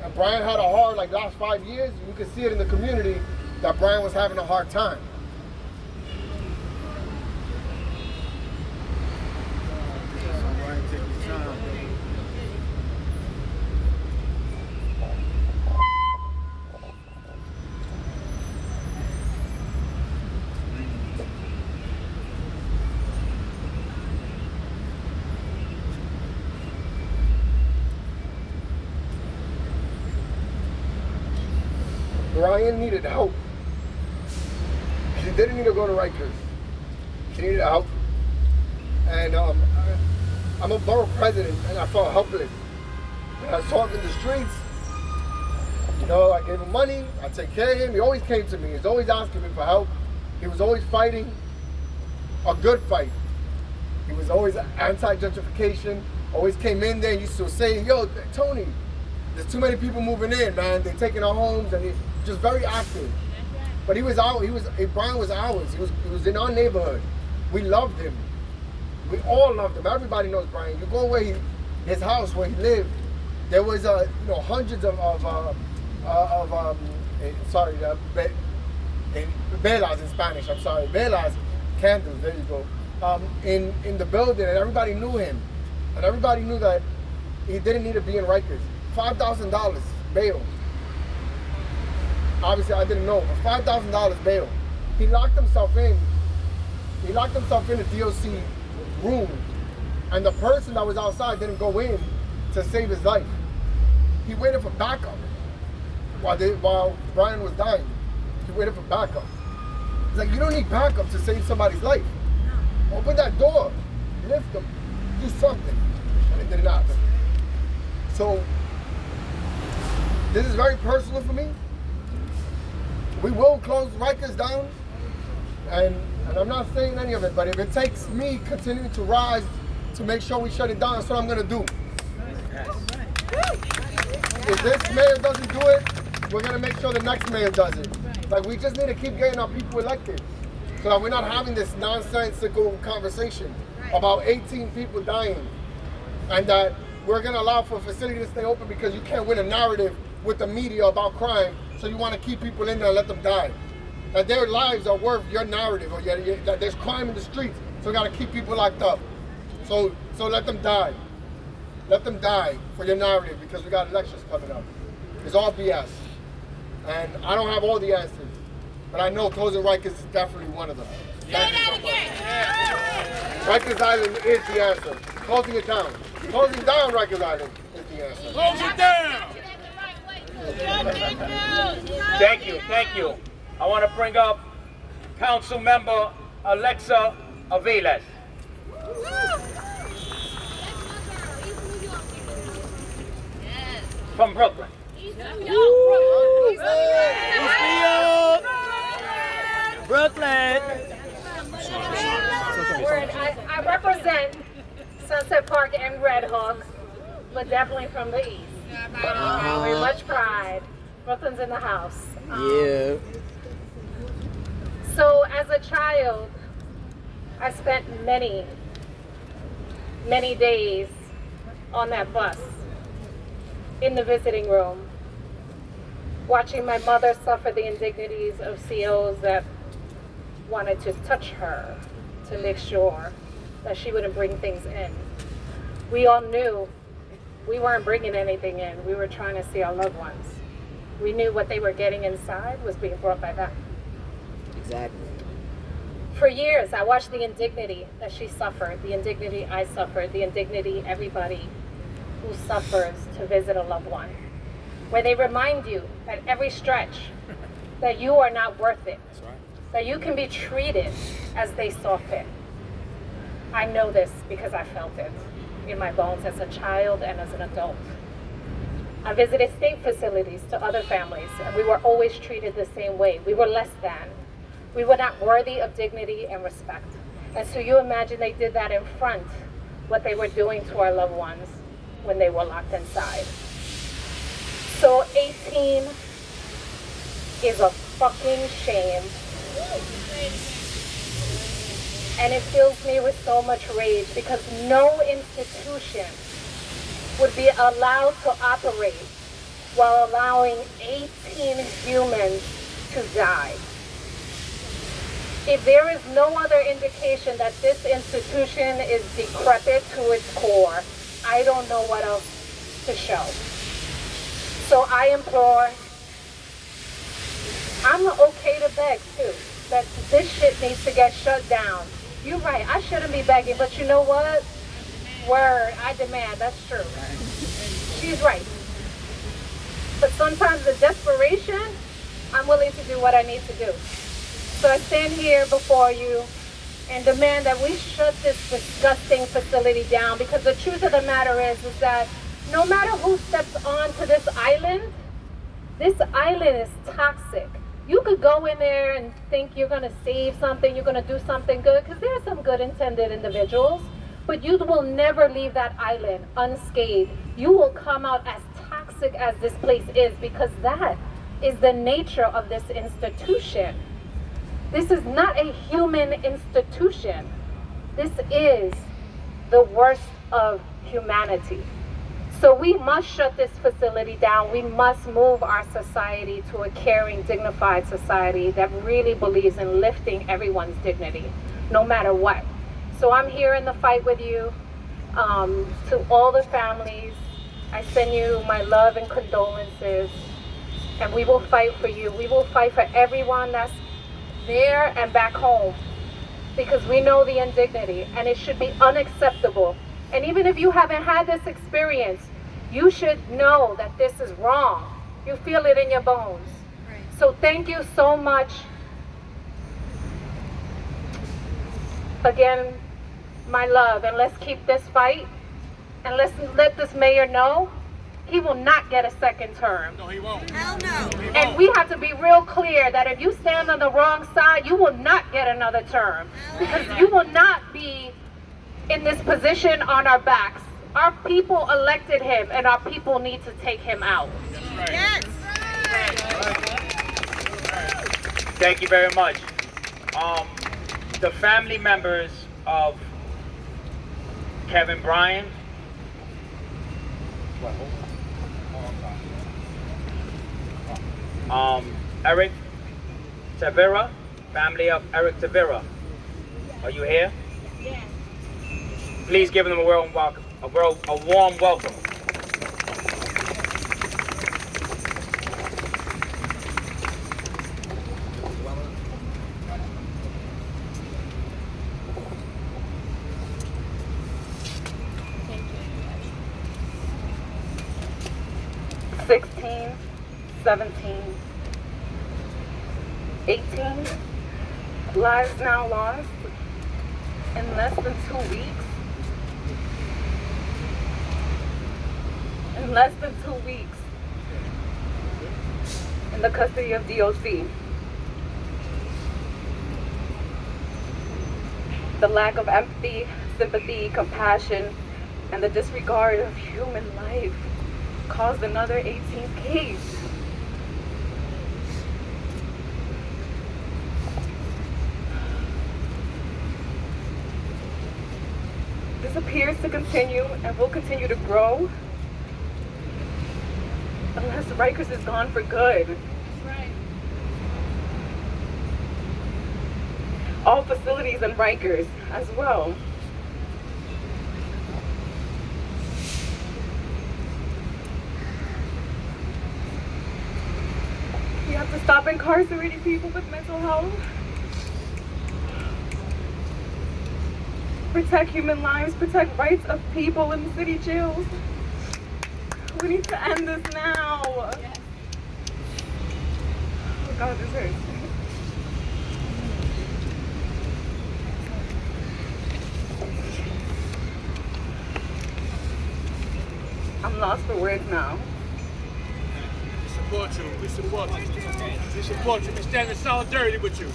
And Bryant had a hard, last 5 years, you could see it in the community that Bryant was having a hard time. Brian needed help. He didn't need to go to Rikers. He needed help. And I'm a borough president and I felt helpless. And I saw him in the streets. I gave him money, I take care of him. He always came to me. He was always asking me for help. He was always fighting a good fight. He was always anti-gentrification. Always came in there and used to say, yo, Tony, there's too many people moving in, man. They're taking our homes, and he's just very active. But he was out. Brian was ours. He was in our neighborhood. We loved him. We all loved him. Everybody knows Brian. You go where his house where he lived. There was hundreds of velas in Spanish. I'm sorry, velas, candles. There you go. In the building, and everybody knew him, and everybody knew that he didn't need to be in Rikers. $5,000 bail. obviously I didn't know, but $5,000 bail. He locked himself in. He locked himself in a DOC room, and the person that was outside didn't go in to save his life. He waited for backup while Brian was dying. He waited for backup. He's like, you don't need backup to save somebody's life. Open that door, lift them, do something. And it didn't happen. So, this is very personal for me. We will close Rikers down, and I'm not saying any of it, but if it takes me continuing to rise to make sure we shut it down, that's what I'm gonna do. If this mayor doesn't do it, we're gonna make sure the next mayor does it. Like, we just need to keep getting our people elected so that we're not having this nonsensical conversation about 18 people dying, and that we're gonna allow for a facility to stay open because you can't win a narrative with the media about crime, so you wanna keep people in there and let them die. That their lives are worth your narrative, or that there's crime in the streets, so we gotta keep people locked up. So let them die. Let them die for your narrative, because we got elections coming up. It's all BS. And I don't have all the answers, but I know closing Rikers is definitely one of them. Say that again. Rikers Island is the answer. Closing it down. Closing down Rikers Island is the answer. Close it down. Thank you, thank you. I want to bring up Council Member Alexa Aviles. From Brooklyn. Brooklyn. I represent Sunset Park and Red Hook, but definitely from the east. With much pride. Brooklyn's in the house. Yeah. So as a child, I spent many days on that bus in the visiting room, watching my mother suffer the indignities of COs that wanted to touch her to make sure that she wouldn't bring things in. We all knew we weren't bringing anything in. We were trying to see our loved ones. We knew what they were getting inside was being brought by them. Exactly. For years, I watched the indignity that she suffered, the indignity I suffered, the indignity everybody who suffers to visit a loved one, where they remind you at every stretch that you are not worth it, that you can be treated as they saw fit. I know this because I felt it in my bones as a child and as an adult. I visited state facilities to other families, and we were always treated the same way. We were less than. We were not worthy of dignity and respect. And so you imagine they did that in front, what they were doing to our loved ones when they were locked inside. So 18 is a fucking shame. And it fills me with so much rage because no institution would be allowed to operate while allowing 18 humans to die. If there is no other indication that this institution is decrepit to its core, I don't know what else to show. So I implore, I'm okay to beg too, that this shit needs to get shut down. You're right, I shouldn't be begging, but you know what? Word, I demand, that's true. She's right. But sometimes the desperation, I'm willing to do what I need to do. So I stand here before you and demand that we shut this disgusting facility down, because the truth of the matter is that no matter who steps onto this island is toxic. You could go in there and think you're going to save something, you're going to do something good, because there are some good intended individuals, but you will never leave that island unscathed. You will come out as toxic as this place is, because that is the nature of this institution. This is not a human institution. This is the worst of humanity. So we must shut this facility down. We must move our society to a caring, dignified society that really believes in lifting everyone's dignity, no matter what. So I'm here in the fight with you. To all the families, I send you my love and condolences. and we will fight for you. We will fight for everyone that's there and back home, because we know the indignity, and it should be unacceptable. And even if you haven't had this experience, you should know that this is wrong. You feel it in your bones. So thank you so much. Again, my love, and let's keep this fight, and let's let this mayor know he will not get a second term. No, he won't. Hell no. And we have to be real clear that if you stand on the wrong side, you will not get another term, because you will not be in this position on our backs. Our people elected him, and our people need to take him out. Yes. Thank you very much. The family members of Kevin Bryant, Eric Tavera, family of Eric Tavera, are you here? Yes. Please give them a warm welcome. A warm welcome. Thank you. 16, 17, 18 lives now lost in less than 2 weeks. In less than 2 weeks in the custody of DOC. The lack of empathy, sympathy, compassion, and the disregard of human life caused another 18th case. This appears to continue and will continue to grow unless Rikers is gone for good. That's right. All facilities in Rikers as well. We have to stop incarcerating people with mental health. Protect human lives, protect rights of people in city jails. We need to end this now. Yes. Oh God, this hurts. I'm lost for words now. We support you. We support you. We support you. We stand in solidarity with you.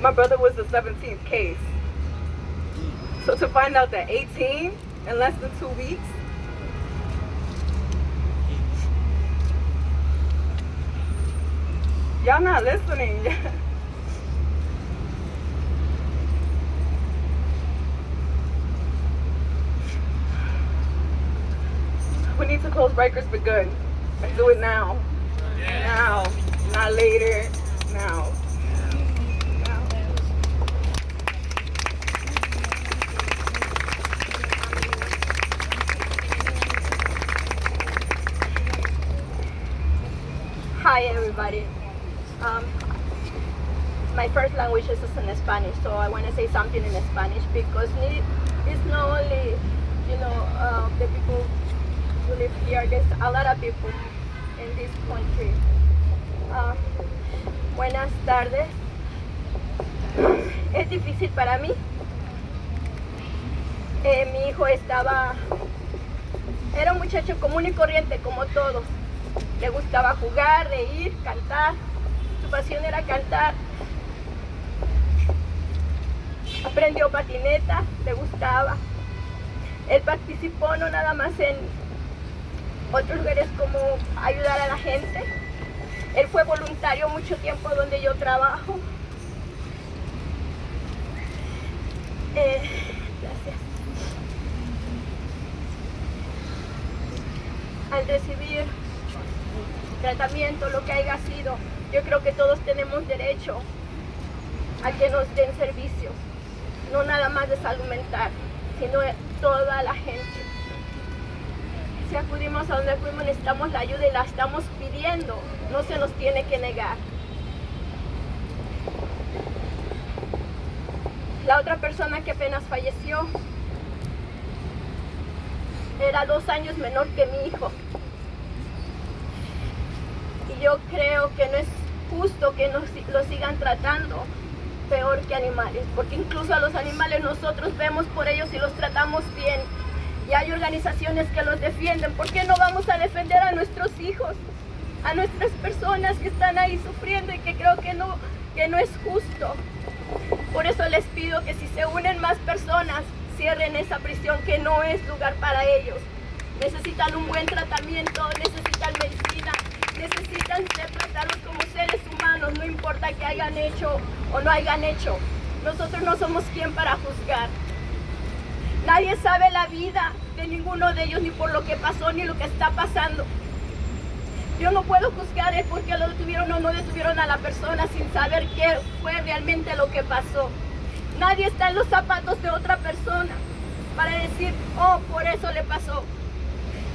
My brother was the 17th case. So to find out that 18 in less than 2 weeks, y'all not listening. We need to close Rikers for good and do it now. Now, not later, now. Hi everybody. My first language is in Spanish, so I want to say something in Spanish because it's not only, the people who live here. There's a lot of people in this country. Buenas tardes. Es difícil para mí. Mi hijo era un muchacho común y corriente como todos. Le gustaba jugar, reír, cantar. Su pasión era cantar. Aprendió patineta, le gustaba. Él participó no nada más en otros lugares como ayudar a la gente. Él fue voluntario mucho tiempo donde yo trabajo. Gracias. Al recibir tratamiento, lo que haya sido, yo creo que todos tenemos derecho a que nos den servicios, no nada más de salud mental, sino de toda la gente. Si acudimos a donde fuimos, necesitamos la ayuda y la estamos pidiendo. No se nos tiene que negar. La otra persona que apenas falleció era 2 años menor que mi hijo. Y yo creo que no es justo que lo sigan tratando peor que animales, porque incluso a los animales nosotros vemos por ellos y los tratamos bien. Y hay organizaciones que los defienden. ¿Por qué no vamos a defender a nuestros hijos? A nuestras personas que están ahí sufriendo y que creo que no es justo. Por eso les pido que si se unen más personas, cierren esa prisión que no es lugar para ellos. Necesitan un buen tratamiento, necesitan medicina, necesitan ser tratados como seres humanos, no importa que hayan hecho o no hayan hecho. Nosotros no somos quien para juzgar. Nadie sabe la vida de ninguno de ellos, ni por lo que pasó, ni lo que está pasando. Yo no puedo juzgar el por qué lo detuvieron o no detuvieron a la persona sin saber qué fue realmente lo que pasó. Nadie está en los zapatos de otra persona para decir, oh, por eso le pasó.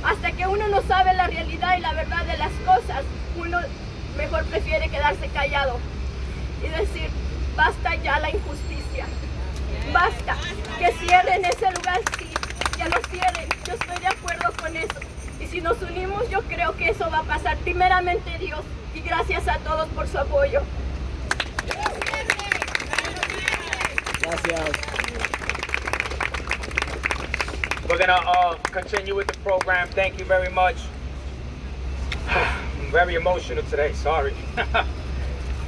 Hasta que uno no sabe la realidad y la verdad de las cosas, uno mejor prefiere quedarse callado y decir, basta ya la injusticia. Basta, que cierren ese lugar, sí, que lo cierren, yo estoy de acuerdo con eso. Y si nos unimos, yo creo que eso va a pasar. Primeramente Dios, y gracias a todos por su apoyo. Gracias. We're gonna continue with the program. Thank you very much. I'm very emotional today, sorry.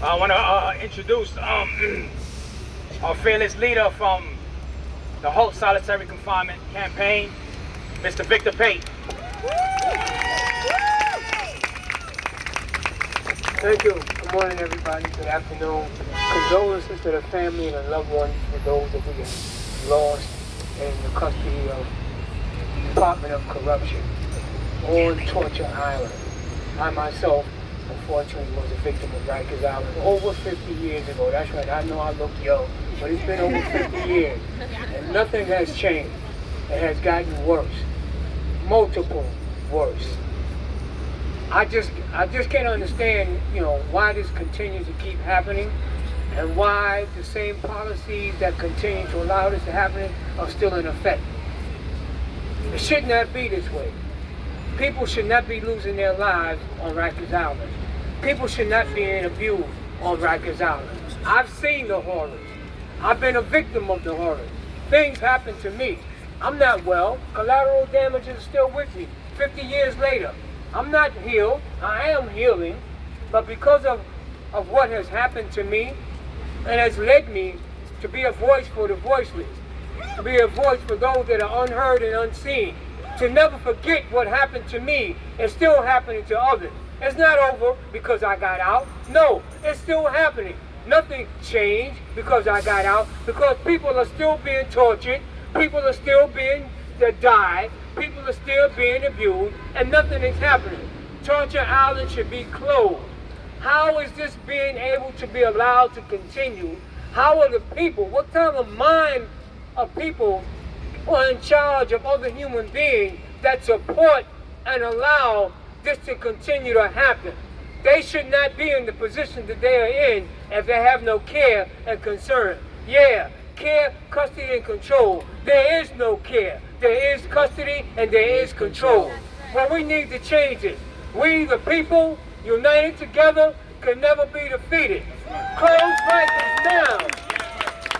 I wanna introduce our fearless leader from the Halt Solitary Confinement Campaign, Mr. Victor Pate. Thank you. Good morning, everybody. Good afternoon. Condolences to the family and the loved ones for those that we have lost in the custody of the Department of Corruption on Torture Island. I myself, unfortunately, was a victim of Rikers Island over 50 years ago. That's right. I know I look young, but it's been over 50 years, and nothing has changed. It has gotten worse, multiple worse. I just can't understand, why this continues to keep happening, and why the same policies that continue to allow this to happen are still in effect. It should not be this way. People should not be losing their lives on Rikers Island. People should not be being abused on Rikers Island. I've seen the horrors. I've been a victim of the horrors. Things happen to me. I'm not well. Collateral damage is still with me 50 years later. I'm not healed. I am healing. But because of what has happened to me, and has led me to be a voice for the voiceless, to be a voice for those that are unheard and unseen, to never forget what happened to me is still happening to others. It's not over because I got out. No, it's still happening. Nothing changed because I got out, because people are still being tortured, people are still being died, people are still being abused, and nothing is happening. Torture Island should be closed. How is this being able to be allowed to continue? How are the people, what kind of mind of people are in charge of other human beings that support and allow this to continue to happen? They should not be in the position that they are in if they have no care and concern. Yeah, care, custody, and control. There is no care. There is custody and there is control. Well, we need to change it. We, the people, united together, can never be defeated. Close Rikers now.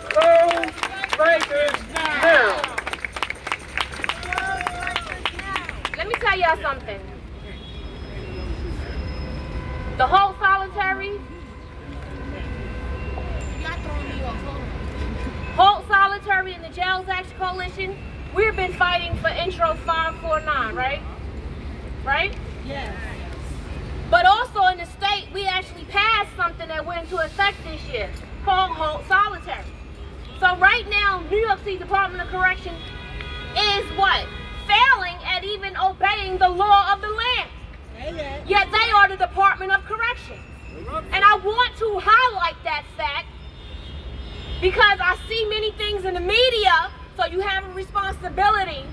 Close Rikers now. Let me tell y'all something. The whole solitary, Halt Solitary and the Jails Action Coalition, we've been fighting for Intro 549, right? Right? Yes. But also in the state, we actually passed something that went into effect this year called Halt Solitary. So right now, New York City Department of Correction is what? Failing at even obeying the law of the land. Yet they are the Department of Correction. And I want to highlight that fact because I see many things in the media, so you have a responsibility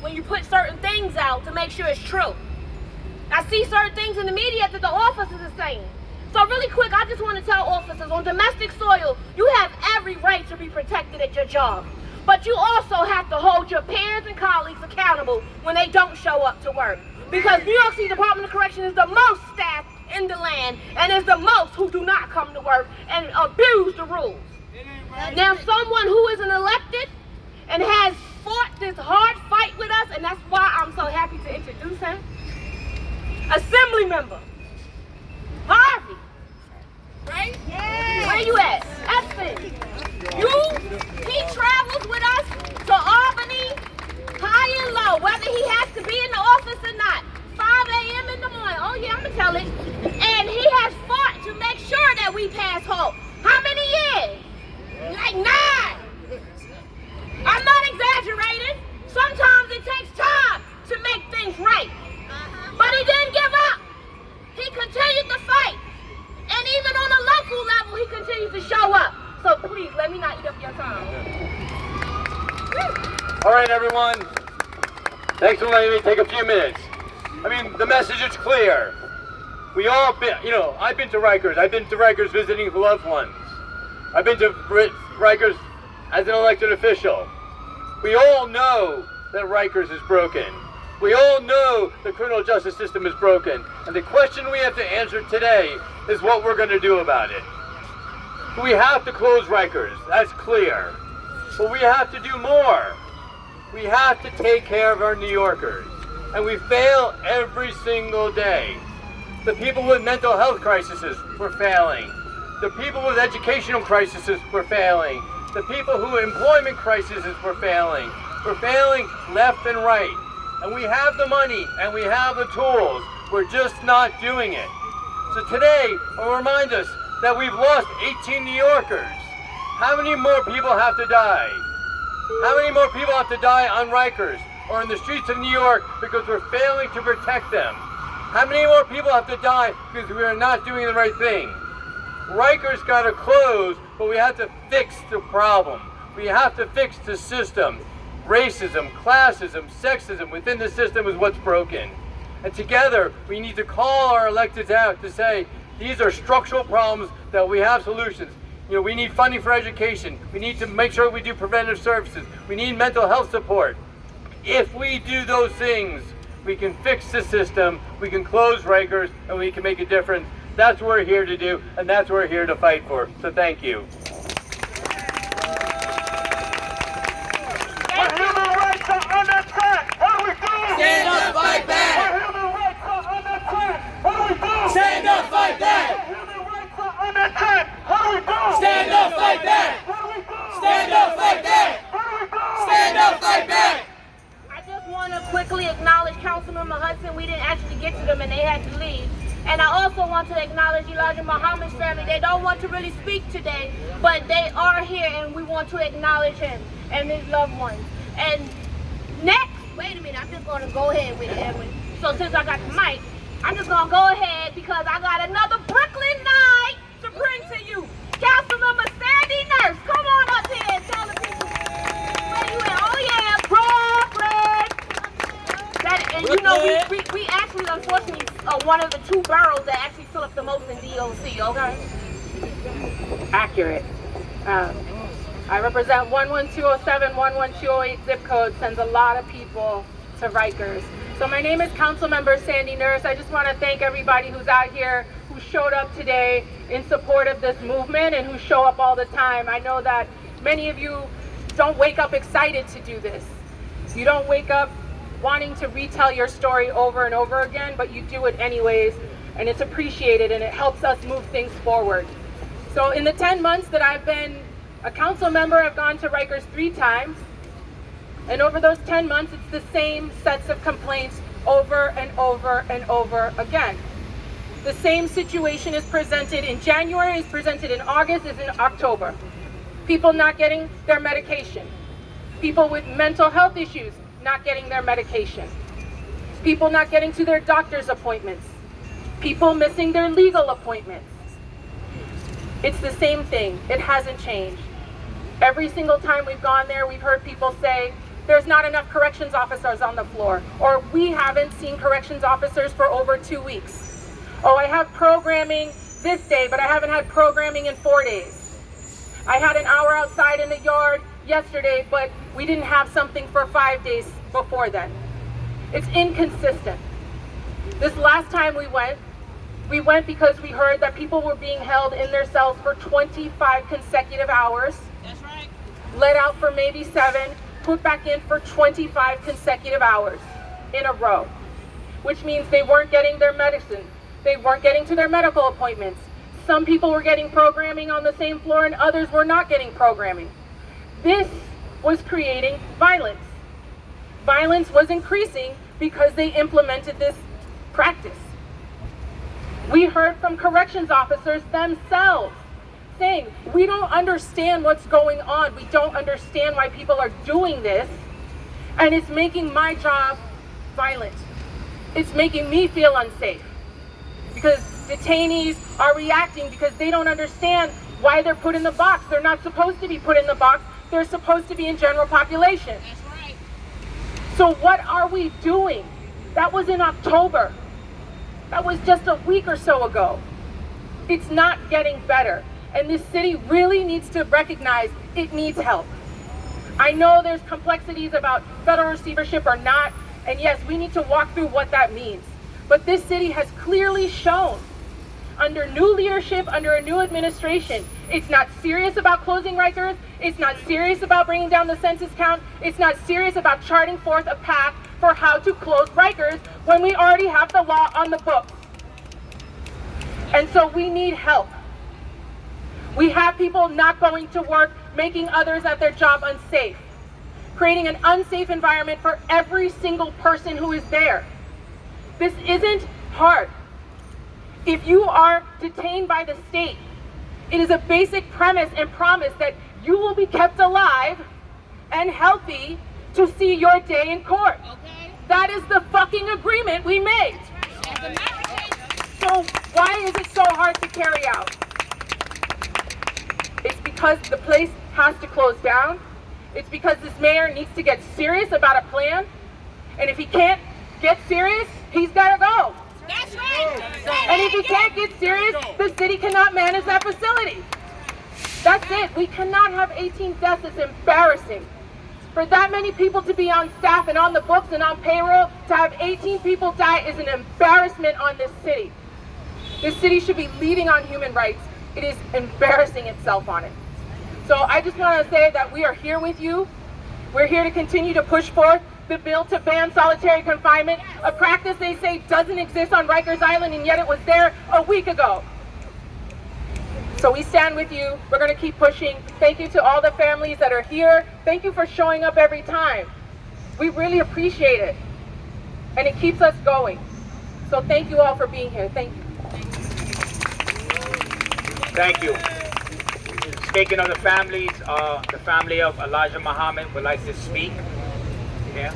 when you put certain things out to make sure it's true. I see certain things in the media that the officers are saying. So really quick, I just want to tell officers, on domestic soil, you have every right to be protected at your job. But you also have to hold your peers and colleagues accountable when they don't show up to work. Because New York City Department of Corrections is the most staff in the land, and is the most who do not come to work and abuse the rules. Now, someone who isn't elected and has fought this hard fight with us, and that's why I'm so happy to introduce him, Assembly Member Harvey, right? Yeah. Where you at? Espen. He travels with us to Albany, high and low, whether he has to be in the office or not. 5 a.m. in the morning. Oh yeah, I'm gonna tell it. And he has fought to make sure that we pass HOPE. How many years? Like 9. I'm not exaggerating. Sometimes it takes time to make things right. But he didn't give up. He continued to fight. And even on a local level, he continues to show up. So please, let me not eat up your time. All right, everyone. Thanks for letting me take a few minutes. I mean, the message is clear. We all been, I've been to Rikers. I've been to Rikers visiting loved ones. I've been to Rikers as an elected official. We all know that Rikers is broken. We all know the criminal justice system is broken. And the question we have to answer today is what we're going to do about it. We have to close Rikers. That's clear. But we have to do more. We have to take care of our New Yorkers. And we fail every single day. The people with mental health crises, we're failing. The people with educational crises, we're failing. The people who employment crises, we're failing. We're failing left and right. And we have the money and we have the tools. We're just not doing it. So today, I'll remind us that we've lost 18 New Yorkers. How many more people have to die? How many more people have to die on Rikers or in the streets of New York because we're failing to protect them? How many more people have to die because we are not doing the right thing? Rikers got to close, but we have to fix the problem. We have to fix the system. Racism, classism, sexism within the system is what's broken. And together, we need to call our electeds out to say, these are structural problems that we have solutions. We need funding for education. We need to make sure we do preventive services. We need mental health support. If we do those things, we can fix the system, we can close Rikers, and we can make a difference. That's what we're here to do, and that's what we're here to fight for. So thank you. Our human rights are under attack. What do we do? Stand up, fight back. Our human rights are under attack. What do we do? Stand up, fight back. Our human rights are under attack. What do we do? Stand up, fight back. What do we do? Stand up, fight back. What do we do? Stand up, fight back. I just want to quickly acknowledge Councilmember Hudson. We didn't actually get to them and they had to leave. And I also want to acknowledge Elijah Muhammad's family. They don't want to really speak today, but they are here and we want to acknowledge him and his loved ones. And next, wait a minute, I'm just going to go ahead with Edwin. So since I got the mic, I'm just going to go ahead because I got another Brooklyn night to bring to you. Councilmember Sandy Nurse, come on up here and tell the people where you at. Oh yeah, Brooklyn. And we actually, unfortunately, one of the 2 boroughs that actually fill up the most in DOC, okay? Accurate. I represent 11207, 11208 zip code, sends a lot of people to Rikers. So my name is Councilmember Sandy Nurse. I just want to thank everybody who's out here, who showed up today in support of this movement and who show up all the time. I know that many of you don't wake up excited to do this. You don't wake up wanting to retell your story over and over again, but you do it anyways, and it's appreciated and it helps us move things forward. So in the 10 months that I've been a council member, I've gone to Rikers 3 times, and over those 10 months, it's the same sets of complaints over and over and over again. The same situation is presented in January, is presented in August, is in October. People not getting their medication. People with mental health issues not getting their medication. People not getting to their doctor's appointments. People missing their legal appointments. It's the same thing. It hasn't changed. Every single time we've gone there, we've heard people say, there's not enough corrections officers on the floor, or we haven't seen corrections officers for over 2 weeks. Oh, I have programming this day, but I haven't had programming in 4 days. I had an hour outside in the yard yesterday, but we didn't have something for 5 days before then. It's inconsistent. This last time we went because we heard that people were being held in their cells for 25 consecutive hours. That's right. Let out for maybe 7, put back in for 25 consecutive hours in a row, which means they weren't getting their medicine. They weren't getting to their medical appointments. Some people were getting programming on the same floor and others were not getting programming. This was creating violence. Violence was increasing because they implemented this practice. We heard from corrections officers themselves saying, we don't understand what's going on. We don't understand why people are doing this. And it's making my job violent. It's making me feel unsafe. Because detainees are reacting because they don't understand why they're put in the box. They're not supposed to be put in the box. They're supposed to be in general population. That's right. So what are we doing? That was in October. That was just a week or so ago. It's not getting better. And this city really needs to recognize it needs help. I know there's complexities about federal receivership or not, and yes, we need to walk through what that means. But this city has clearly shown, under new leadership, under a new administration, it's not serious about closing Rikers, it's not serious about bringing down the census count, it's not serious about charting forth a path for how to close Rikers when we already have the law on the books. And so we need help. We have people not going to work, making others at their job unsafe, creating an unsafe environment for every single person who is there. This isn't hard. If you are detained by the state, it is a basic premise and promise that you will be kept alive and healthy to see your day in court. Okay. That is the fucking agreement we made. So why is it so hard to carry out? It's because the place has to close down. It's because this mayor needs to get serious about a plan. And if he can't get serious, he's got to go. That's right. And if he can't get serious, the city cannot manage that facility. That's it. We cannot have 18 deaths. It's embarrassing. For that many people to be on staff and on the books and on payroll, to have 18 people die is an embarrassment on this city. This city should be leading on human rights. It is embarrassing itself on it. So I just want to say that we are here with you. We're here to continue to push forth the bill to ban solitary confinement, a practice they say doesn't exist on Rikers Island, and yet it was there a week ago. So we stand with you. We're going to keep pushing. Thank you to all the families that are here. Thank you for showing up every time. We really appreciate it. And it keeps us going. So thank you all for being here. Thank you. Thank you. Speaking of the families, the family of Elijah Muhammad would like to speak. Yeah.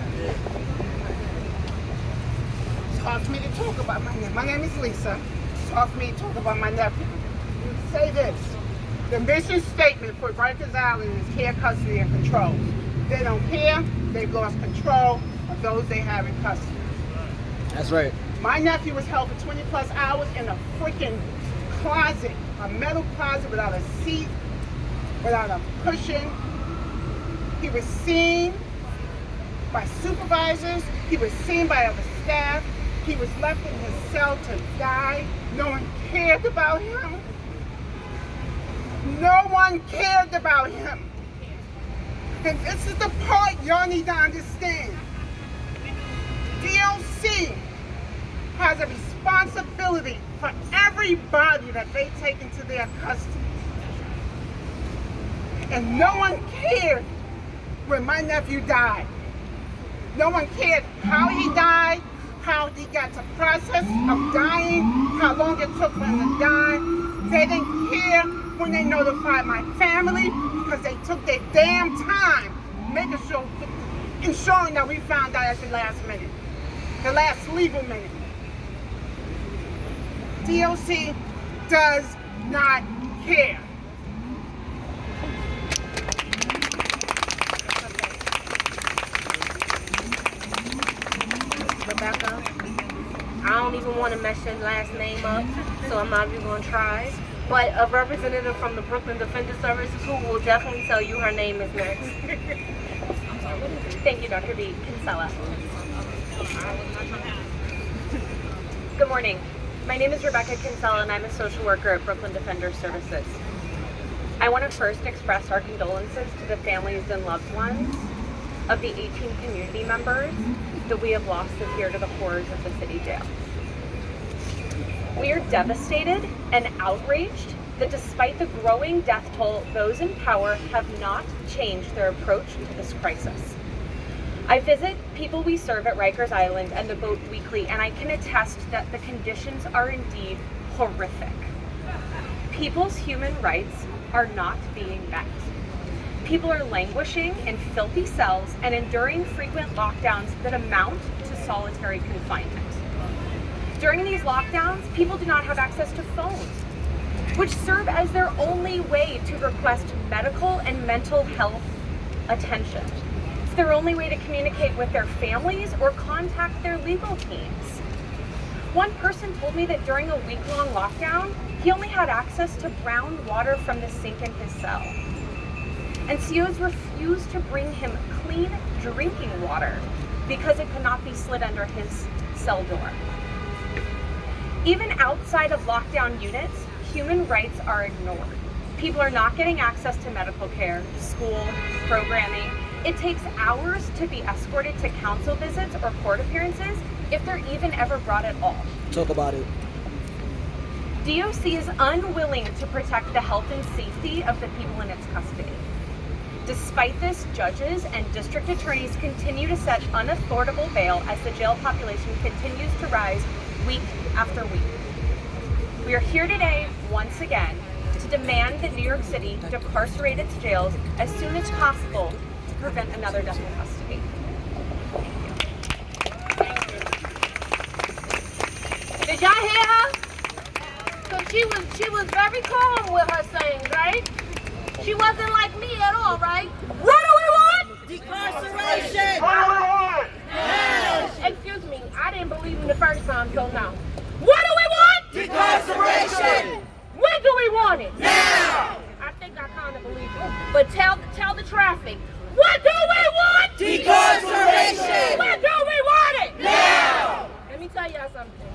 It's hard for me to talk about my name is Lisa. It's hard for me to talk about my nephew. Say this. The mission statement for Rikers Island is care, custody, and control. They don't care. They've lost control of those they have in custody. That's right. My nephew was held for 20 plus hours in a freaking closet, a metal closet without a seat, without a cushion. He was seen by supervisors. He was seen by other staff. He was left in his cell to die. No one cared about him. No one cared about him. And this is the part y'all need to understand. DOC has a responsibility for everybody that they take into their custody. And no one cared when my nephew died. No one cared how he died, how he got to process of dying, how long it took for him to die. They didn't care when they notified my family because they took their damn time making sure, ensuring that we found out at the last minute, the last legal minute. DOC does not care. Rebecca. I don't even want to mess your last name up, so I'm not even going to try. But a representative from the Brooklyn Defender Services who will definitely tell you her name is next. Thank you, Dr. B. Kinsella. Good morning. My name is Rebecca Kinsella, and I'm a social worker at Brooklyn Defender Services. I want to first express our condolences to the families and loved ones of the 18 community members that we have lost this year to the horrors of the city jail. We are devastated and outraged that despite the growing death toll, those in power have not changed their approach to this crisis. I visit people we serve at Rikers Island and the boat weekly, and I can attest that the conditions are indeed horrific. People's human rights are not being met. People are languishing in filthy cells and enduring frequent lockdowns that amount to solitary confinement. During these lockdowns, people do not have access to phones, which serve as their only way to request medical and mental health attention. It's their only way to communicate with their families or contact their legal teams. One person told me that during a week-long lockdown, he only had access to brown water from the sink in his cell. And COs refused to bring him clean drinking water because it could not be slid under his cell door. Even outside of lockdown units, human rights are ignored. People are not getting access to medical care, school, programming. It takes hours to be escorted to council visits or court appearances if they're even ever brought at all. Talk about it. DOC is unwilling to protect the health and safety of the people in its custody. Despite this, judges and district attorneys continue to set unaffordable bail as the jail population continues to rise week after week. We are here today, once again, to demand that New York City decarcerate its jails as soon as possible to prevent another death in custody. Did y'all hear her? So she was very calm with her sayings, right? She wasn't like me at all, right? What do we want? Decarceration! What do we want? Yes. Excuse me, I didn't believe in the first time, so now. What do we want? Decarceration! When do we want it? Now! I think I kind of believe it. But tell the traffic. What do we want? Decarceration! When do we want it? Now! Let me tell y'all something.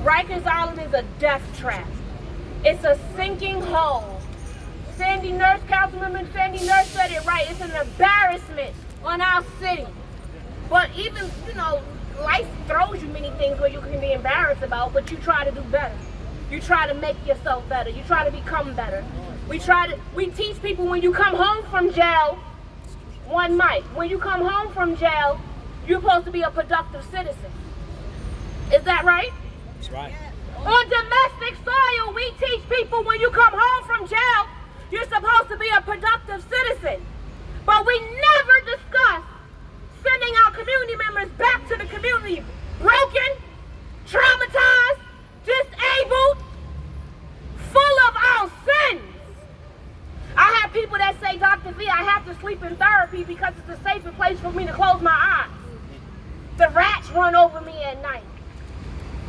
Rikers Island is a death trap. It's a sinking hole. Sandy Nurse, Councilwoman Sandy Nurse said it right. It's an embarrassment on our city. But even, life throws you many things where you can be embarrassed about, but you try to do better. You try to make yourself better. You try to become better. We teach people when you come home from jail, one mic, when you come home from jail, you're supposed to be a productive citizen. Is that right? That's right. On domestic soil, we teach people when you come home from jail, you're supposed to be a productive citizen. But we never discuss sending our community members back to the community broken, traumatized, disabled, full of our sins. I have people that say, Dr. V, I have to sleep in therapy because it's a safer place for me to close my eyes. The rats run over me at night.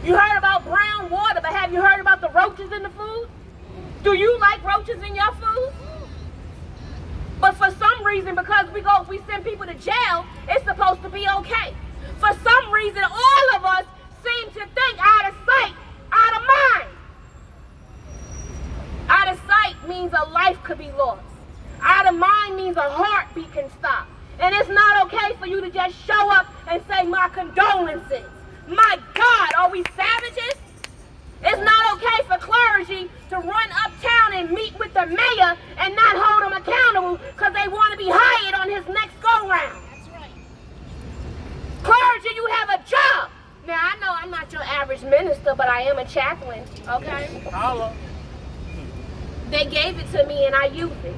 You heard about brown water, but have you heard about the roaches in the food? Do you like roaches in your food? But for some reason, because we send people to jail, it's supposed to be okay. For some reason, all of us seem to think out of sight, out of mind. Out of sight means a life could be lost. Out of mind means a heartbeat can stop. And it's not okay for you to just show up and say my condolences. My God, are we savages? It's not okay for clergy to run uptown and meet with the mayor and not hold him accountable because they want to be hired on his next go-round. That's right. Clergy, you have a job. Now, I know I'm not your average minister, but I am a chaplain, okay? Holla. They gave it to me and I use it.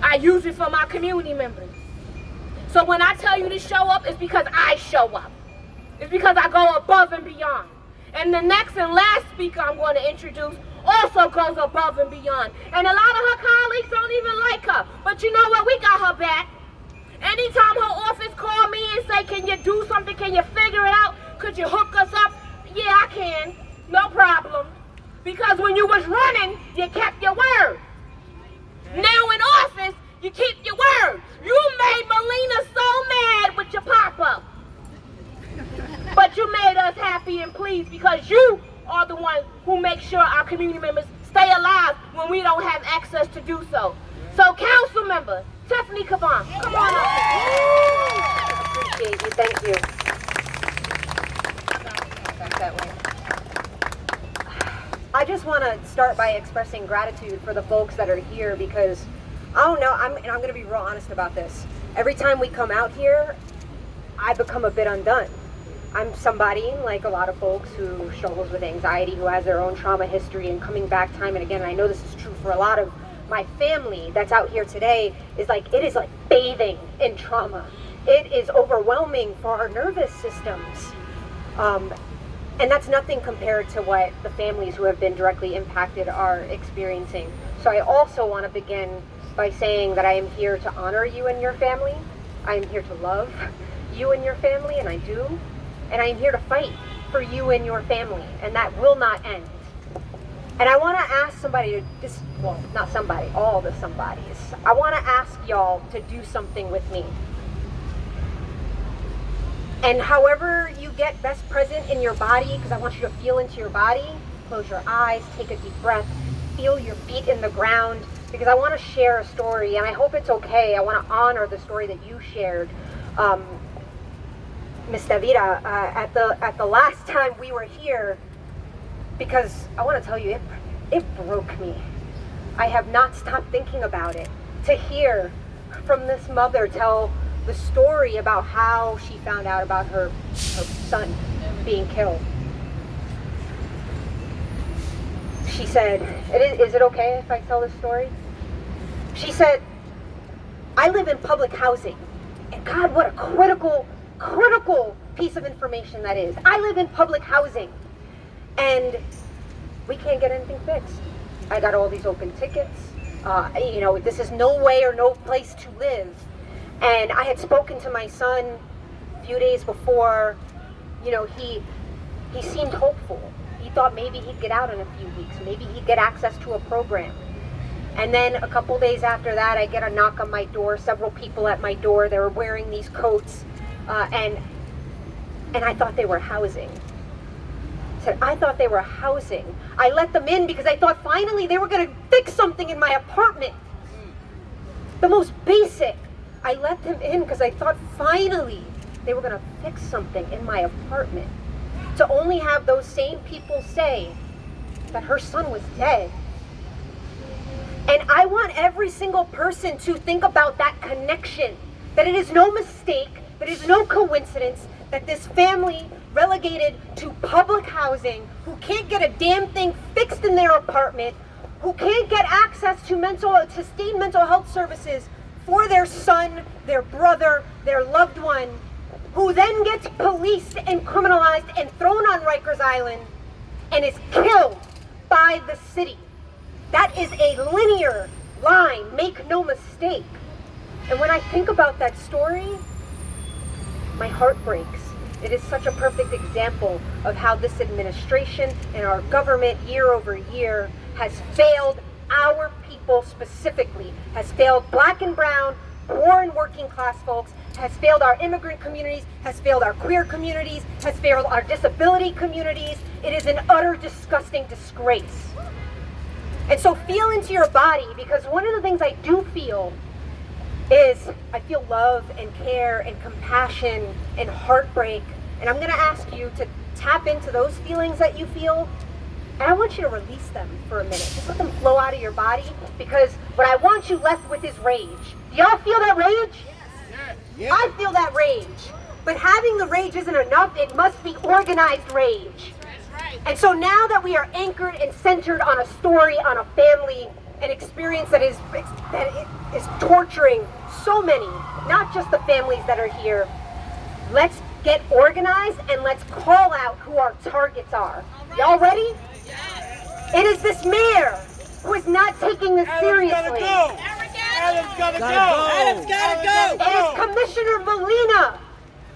I use it for my community members. So when I tell you to show up, it's because I show up. It's because I go above and beyond. And the next and last speaker I'm going to introduce also goes above and beyond. And a lot of her colleagues don't even like her. But you know what? We got her back. Anytime her office call me and say, can you do something? Can you figure it out? Could you hook us up? Yeah, I can. No problem. Because when you was running, you kept your word. Now in office, you keep your word. You made Melina so mad with your pop-up. But you made us happy and pleased because you are the one who makes sure our community members stay alive when we don't have access to do so. So council member, Tiffany Caban, come on up. Appreciate you, thank you. Back that way. I just want to start by expressing gratitude for the folks that are here because, I don't know, I'm going to be real honest about this. Every time we come out here, I become a bit undone. I'm somebody, like a lot of folks, who struggles with anxiety, who has their own trauma history, and coming back time and again, and I know this is true for a lot of my family that's out here today, it is like bathing in trauma. It is overwhelming for our nervous systems. And that's nothing compared to what the families who have been directly impacted are experiencing. So I also want to begin by saying that I am here to honor you and your family. I am here to love you and your family, and I do. And I am here to fight for you and your family, and that will not end. And I want to ask somebody to not somebody, all the somebodies. I want to ask y'all to do something with me. And however you get best present in your body, because I want you to feel into your body, close your eyes, take a deep breath, feel your feet in the ground, because I want to share a story, and I hope it's okay. I want to honor the story that you shared. Ms. Davida, at the last time we were here, because I want to tell you, it broke me. I have not stopped thinking about it. To hear from this mother tell the story about how she found out about her son being killed. She said, is it okay if I tell this story? She said, I live in public housing. And God, what a critical piece of information that is. I live in public housing and we can't get anything fixed. I got all these open tickets. This is no way or no place to live. And I had spoken to my son a few days before. He seemed hopeful. He thought maybe he'd get out in a few weeks. Maybe he'd get access to a program. And then a couple days after that, I get a knock on my door, several people at my door. They were wearing these coats. And I thought they were housing. I thought they were housing. I let them in because I thought finally they were going to fix something in my apartment. The most basic. I let them in because I thought finally they were going to fix something in my apartment. To only have those same people say that her son was dead. And I want every single person to think about that connection. That it is no mistake, that it is no coincidence that this family relegated to public housing, who can't get a damn thing fixed in their apartment, who can't get access to sustained mental health services for their son, their brother, their loved one, who then gets policed and criminalized and thrown on Rikers Island and is killed by the city. That is a linear line, make no mistake. And when I think about that story, my heart breaks. It is such a perfect example of how this administration and our government year over year has failed our people specifically, has failed black and brown, poor and working class folks, has failed our immigrant communities, has failed our queer communities, has failed our disability communities. It is an utter disgusting disgrace. And so feel into your body, because one of the things I do feel is I feel love and care and compassion and heartbreak. And I'm going to ask you to tap into those feelings that you feel. And I want you to release them for a minute. Just let them flow out of your body, because what I want you left with is rage. Do y'all feel that rage? Yes. I feel that rage. But having the rage isn't enough. It must be organized rage. That's right. And so now that we are anchored and centered on a story, on a family, an experience that is torturing so many, not just the families that are here, let's get organized and let's call out who our targets are. Y'all ready? Yes. It is this mayor who is not taking this seriously. Adams gotta go. Adams gotta go. It is Commissioner Molina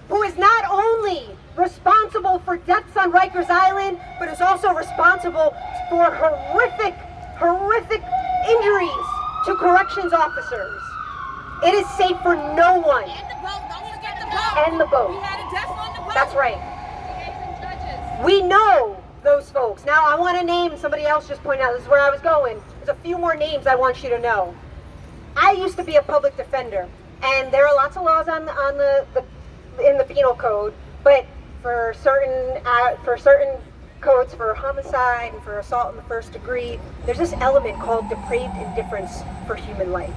who is not only responsible for deaths on Rikers Island, but is also responsible for horrific injuries to corrections officers. It is safe for no one. And the boat, don't forget the boat. And the boat. We had a death on the boat. That's right. We know those folks. Now I want to name, somebody else just pointed out, this is where I was going. There's a few more names I want you to know. I used to be a public defender, and there are lots of laws in the penal code, but for certain codes, for homicide and for assault in the first degree, there's this element called depraved indifference for human life,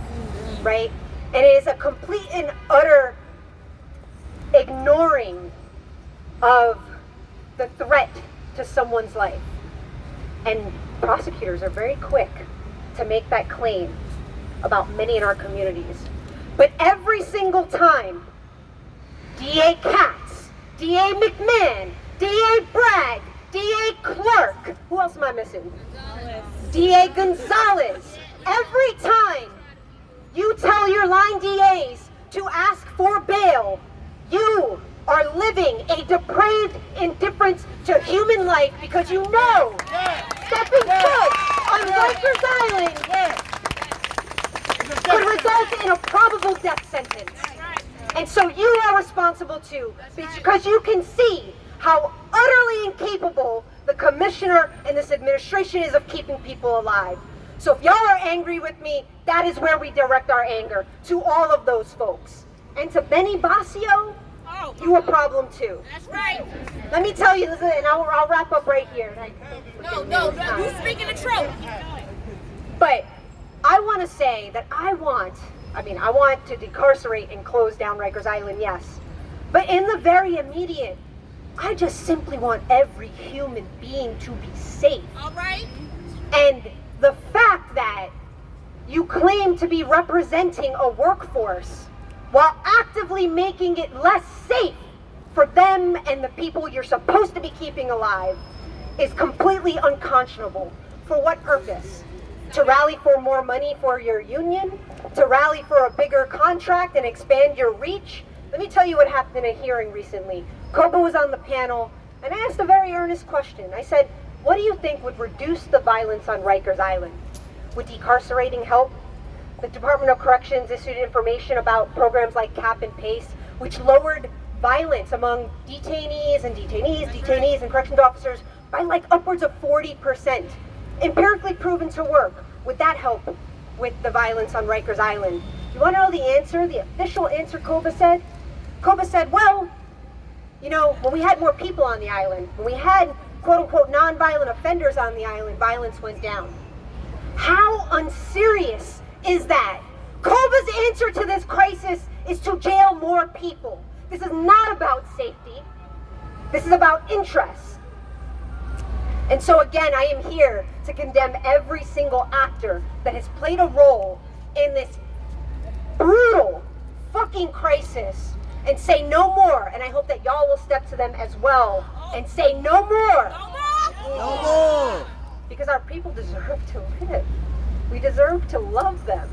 right? And it is a complete and utter ignoring of the threat to someone's life. And prosecutors are very quick to make that claim about many in our communities. But every single time, DA Katz, DA McMahon, DA Bragg, DA Clark, who else am I missing? DA Gonzalez. Every time you tell your line DAs to ask for bail, you are living a depraved indifference to human life because you know stepping foot on Rikers Island could result in a probable death sentence. And so you are responsible too, because you can see how utterly incapable the commissioner and this administration is of keeping people alive. So if y'all are angry with me, that is where we direct our anger, to all of those folks. And to Benny Basio, you a problem too. That's right. Let me tell you, and I'll wrap up right here. No, you're speaking the truth. But I want to say that I want to decarcerate and close down Rikers Island, yes. But in the very immediate, I just simply want every human being to be safe. All right. And the fact that you claim to be representing a workforce while actively making it less safe for them and the people you're supposed to be keeping alive is completely unconscionable. For what purpose? To rally for more money for your union? To rally for a bigger contract and expand your reach? Let me tell you what happened in a hearing recently. Koba was on the panel, and I asked a very earnest question. I said, what do you think would reduce the violence on Rikers Island? Would decarcerating help? The Department of Corrections issued information about programs like Cap and Pace, which lowered violence among detainees and corrections officers by like upwards of 40%. Empirically proven to work. Would that help with the violence on Rikers Island? You want to know the answer? The official answer Koba said? Koba said, well, you know, when we had more people on the island, when we had quote-unquote non-violent offenders on the island, violence went down. How unserious is that? Koba's answer to this crisis is to jail more people. This is not about safety. This is about interest. And so again, I am here to condemn every single actor that has played a role in this brutal fucking crisis and say no more. And I hope that y'all will step to them as well and say no more. No more. Because our people deserve to live. We deserve to love them.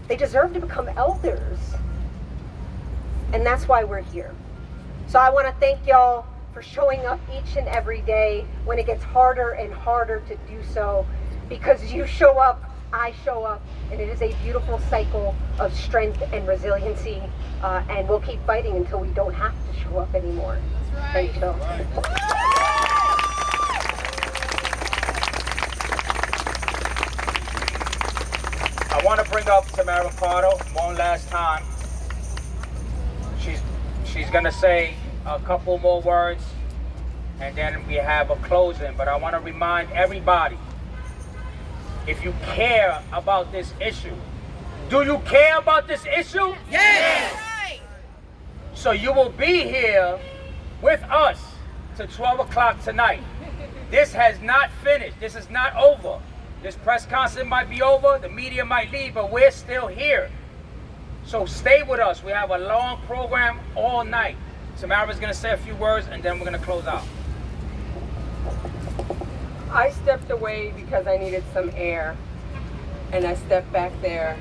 They deserve to become elders. And that's why we're here. So I want to thank y'all for showing up each and every day when it gets harder and harder to do so. Because you show up, I show up, and it is a beautiful cycle of strength and resiliency. And we'll keep fighting until we don't have to show up anymore. That's right. Thank you. I want to bring up Tamara Pardo one last time. She's gonna say a couple more words, and then we have a closing. But I want to remind everybody: if you care about this issue, do you care about this issue? Yes. So you will be here with us till 12 o'clock tonight. This has not finished. This is not over. This press conference might be over, the media might leave, but we're still here. So stay with us. We have a long program all night. Tamara's gonna say a few words and then we're gonna close out. I stepped away because I needed some air. And I stepped back there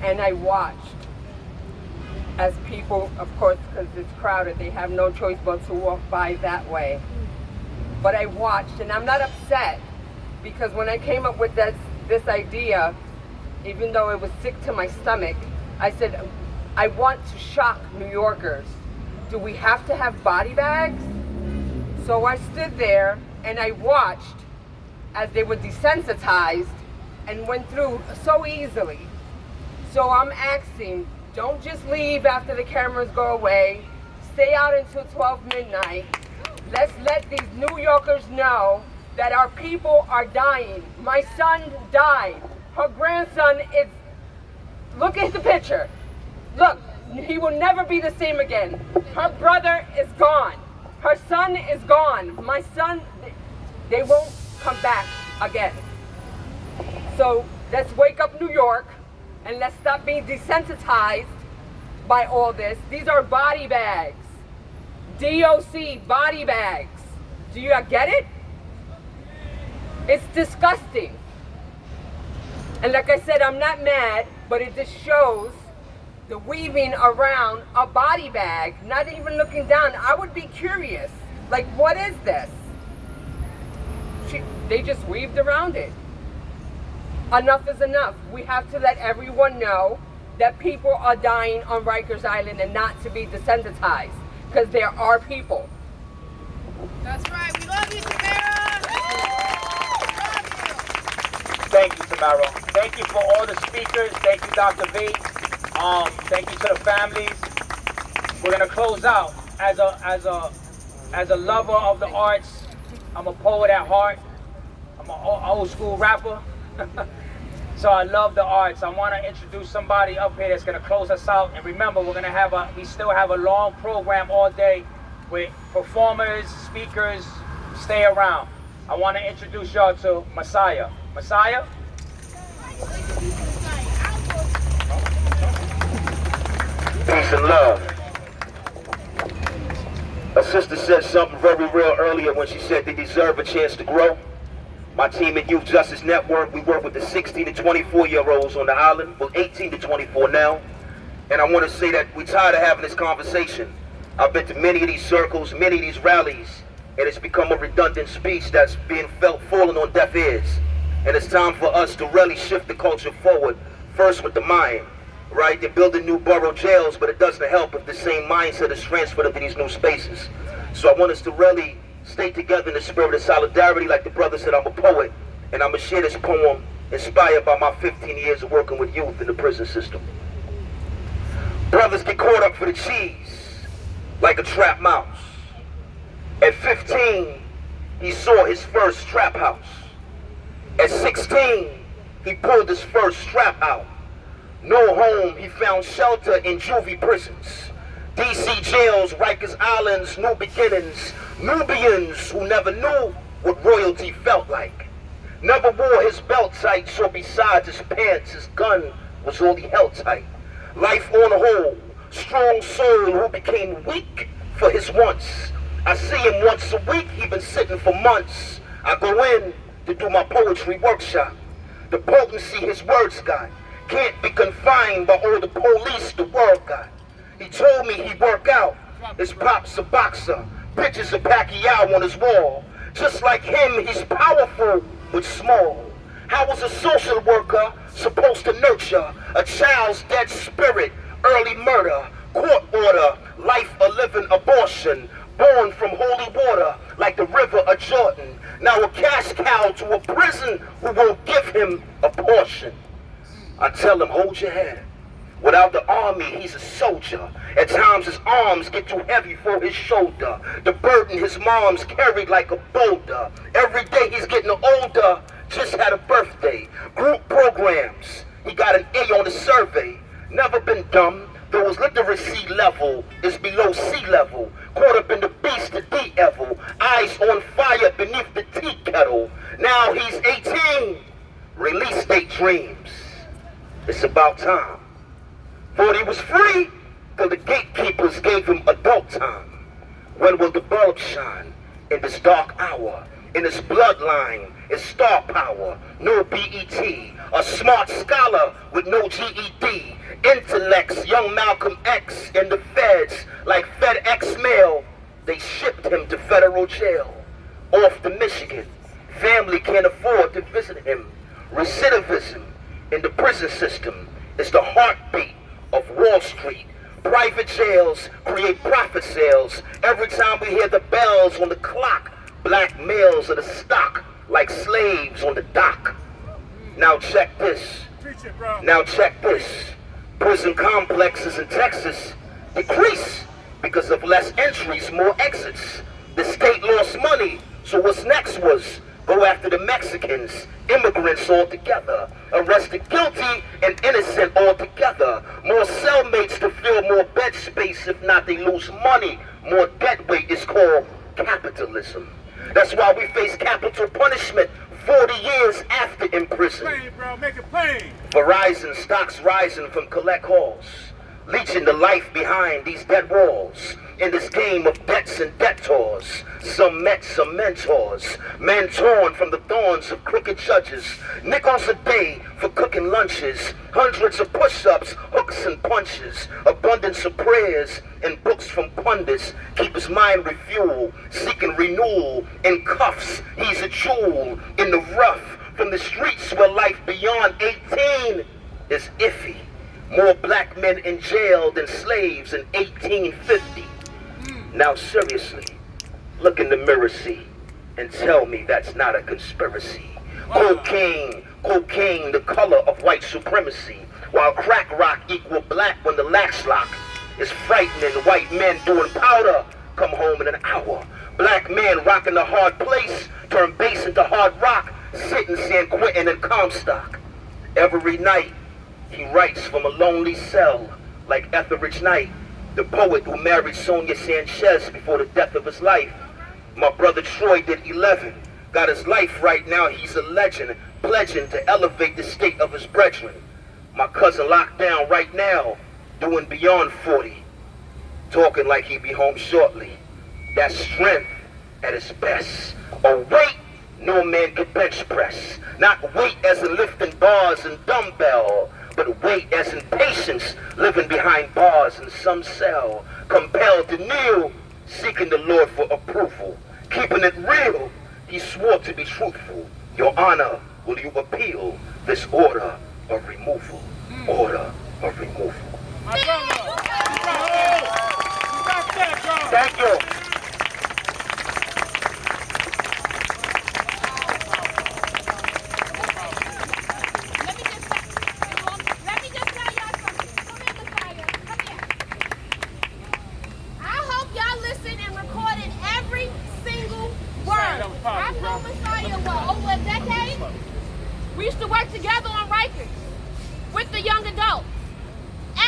and I watched as people, of course, because it's crowded, they have no choice but to walk by that way. But I watched, and I'm not upset, because when I came up with this idea, even though it was sick to my stomach, I said, I want to shock New Yorkers. Do we have to have body bags? So I stood there and I watched as they were desensitized and went through so easily. So I'm asking, don't just leave after the cameras go away. Stay out until 12 midnight. Let's let these New Yorkers know that our people are dying. My son died. Her grandson is, look at the picture. Look, he will never be the same again. Her brother is gone. Her son is gone. My son, they won't come back again. So let's wake up New York and let's stop being desensitized by all this. These are body bags. DOC body bags. Do you get it? It's disgusting. And like I said, I'm not mad, but it just shows the weaving around a body bag, not even looking down. I would be curious, like, what is this? They just weaved around it. Enough is enough. We have to let everyone know that people are dying on Rikers Island and not to be desensitized, because there are people. That's right. We love you, Tamara. Thank you, Tamara. Thank you for all the speakers. Thank you, Dr. V. Thank you to the families. We're gonna close out as a lover of the arts. I'm a poet at heart. I'm an old school rapper. So I love the arts. I want to introduce somebody up here that's gonna close us out. And remember, we still have a long program all day with performers, speakers. Stay around. I want to introduce y'all to Messiah. Messiah? Peace and love. A sister said something very real earlier when she said they deserve a chance to grow. My team at Youth Justice Network, we work with the 16 to 24-year-olds on the island, well 18 to 24 now. And I want to say that we're tired of having this conversation. I've been to many of these circles, many of these rallies, and it's become a redundant speech that's being falling on deaf ears. And it's time for us to really shift the culture forward, first with the mind, right? They're building new borough jails, but it doesn't help if the same mindset is transferred into these new spaces. So I want us to really stay together in the spirit of solidarity. Like the brother said, I'm a poet, and I'm going to share this poem inspired by my 15 years of working with youth in the prison system. Brothers get caught up for the cheese like a trap mouse. At 15, he saw his first trap house. At 16, he pulled his first strap out. No home, he found shelter in juvie prisons. DC jails, Rikers Islands, new beginnings. Nubians who never knew what royalty felt like. Never wore his belt tight, so besides his pants, his gun was all he held tight. Life on the whole, strong soul who became weak for his wants. I see him once a week, he been sitting for months. I go in to do my poetry workshop. The potency his words got can't be confined by all the police the world got. He told me he'd work out. His pop's a boxer, pictures of Pacquiao on his wall. Just like him, he's powerful but small. How was a social worker supposed to nurture a child's dead spirit? Early murder, court order, life a living abortion. Born from holy water like the river of Jordan. Now a cash cow to a prison who won't give him a portion. I tell him, hold your head. Without the army, he's a soldier. At times his arms get too heavy for his shoulder. The burden his mom's carried like a boulder. Every day he's getting older, just had a birthday. Group programs, he got an A on the survey. Never been dumb, though his literacy level is below sea level. Caught up in the beast of D-Evil. Eyes on fire beneath the tea kettle. Now he's 18. Release date dreams. It's about time. Thought he was free, till the gatekeepers gave him adult time. When will the bulb shine? In this dark hour, in his bloodline, is star power, no BET. A smart scholar with no GED. Intellects, young Malcolm X and the feds, like FedEx mail. They shipped him to federal jail. Off to Michigan. Family can't afford to visit him. Recidivism in the prison system is the heartbeat of Wall Street. Private jails create profit sales. Every time we hear the bells on the clock, black males are the stock, like slaves on the dock. Now check this. Now check this. Prison complexes in Texas decrease because of less entries, more exits. The state lost money, so what's next was go after the Mexicans, immigrants all together, arrested guilty and innocent all together. More cellmates to fill more bed space, if not they lose money. More debt weight is called capitalism. That's why we face capital punishment 40 years after imprisonment. Plain, bro, make it plain. Verizon stocks rising from collect halls, leeching the life behind these dead walls. In this game of debts and debtors, some met some mentors, men torn from the thorns of crooked judges, nickels a day for cooking lunches, hundreds of push-ups, hooks and punches, abundance of prayers and books from pundits, keep his mind refueled, seeking renewal. In cuffs, he's a jewel in the rough, from the streets where life beyond 18 is iffy. More black men in jail than slaves in 1850. Now seriously, look in the mirror, see, and tell me that's not a conspiracy. Cocaine, the color of white supremacy, while crack rock equal black when the latch lock is frightening. White men doing powder come home in an hour. Black men rocking the hard place, turn bass into hard rock, sit in San Quentin and Comstock. Every night, he writes from a lonely cell, like Etheridge Knight, the poet who married Sonia Sanchez before the death of his life. My brother Troy did 11, got his life right now, he's a legend, pledging to elevate the state of his brethren. My cousin locked down right now, doing beyond 40, talking like he'd be home shortly. That's strength at its best. A weight no man could bench press. Not weight as in lifting bars and dumbbell, but weight as in patience, living behind bars in some cell, compelled to kneel, seeking the Lord for approval. Keeping it real, he swore to be truthful. Your Honor, will you appeal this order of removal? Order of removal. Thank you. I've known Messiah, over a decade? We used to work together on Rikers with the young adults.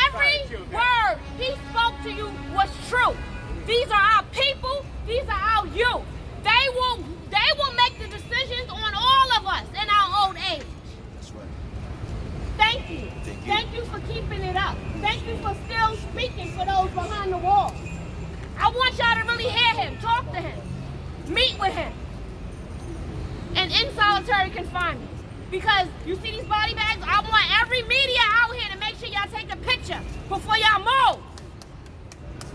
Every word he spoke to you was true. These are our people. These are our youth. They will make the decisions on all of us in our old age. That's right. Thank you. Thank you for keeping it up. Thank you for still speaking for those behind the walls. I want y'all to really hear him, talk to him, meet with him. And in solitary confinement. Because you see these body bags, I want every media out here to make sure y'all take a picture before y'all move.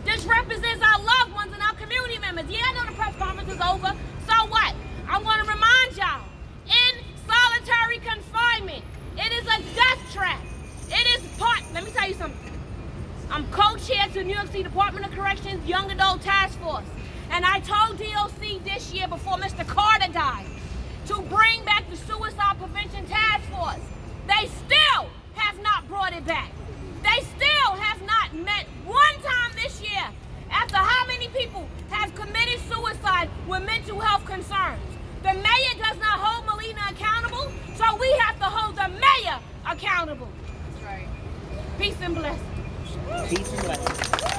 This represents our loved ones and our community members. Yeah, I know the press conference is over. So what? I want to remind y'all, in solitary confinement, it is a death trap. It is part, let me tell you something. I'm co-chair to the New York City Department of Corrections Young Adult Task Force. And I told DOC this year before Mr. Carter died, to bring back the Suicide Prevention Task Force. They still have not brought it back. They still have not met one time this year after how many people have committed suicide with mental health concerns. The mayor does not hold Melina accountable, so we have to hold the mayor accountable. That's right. Peace and blessings. Peace and blessings.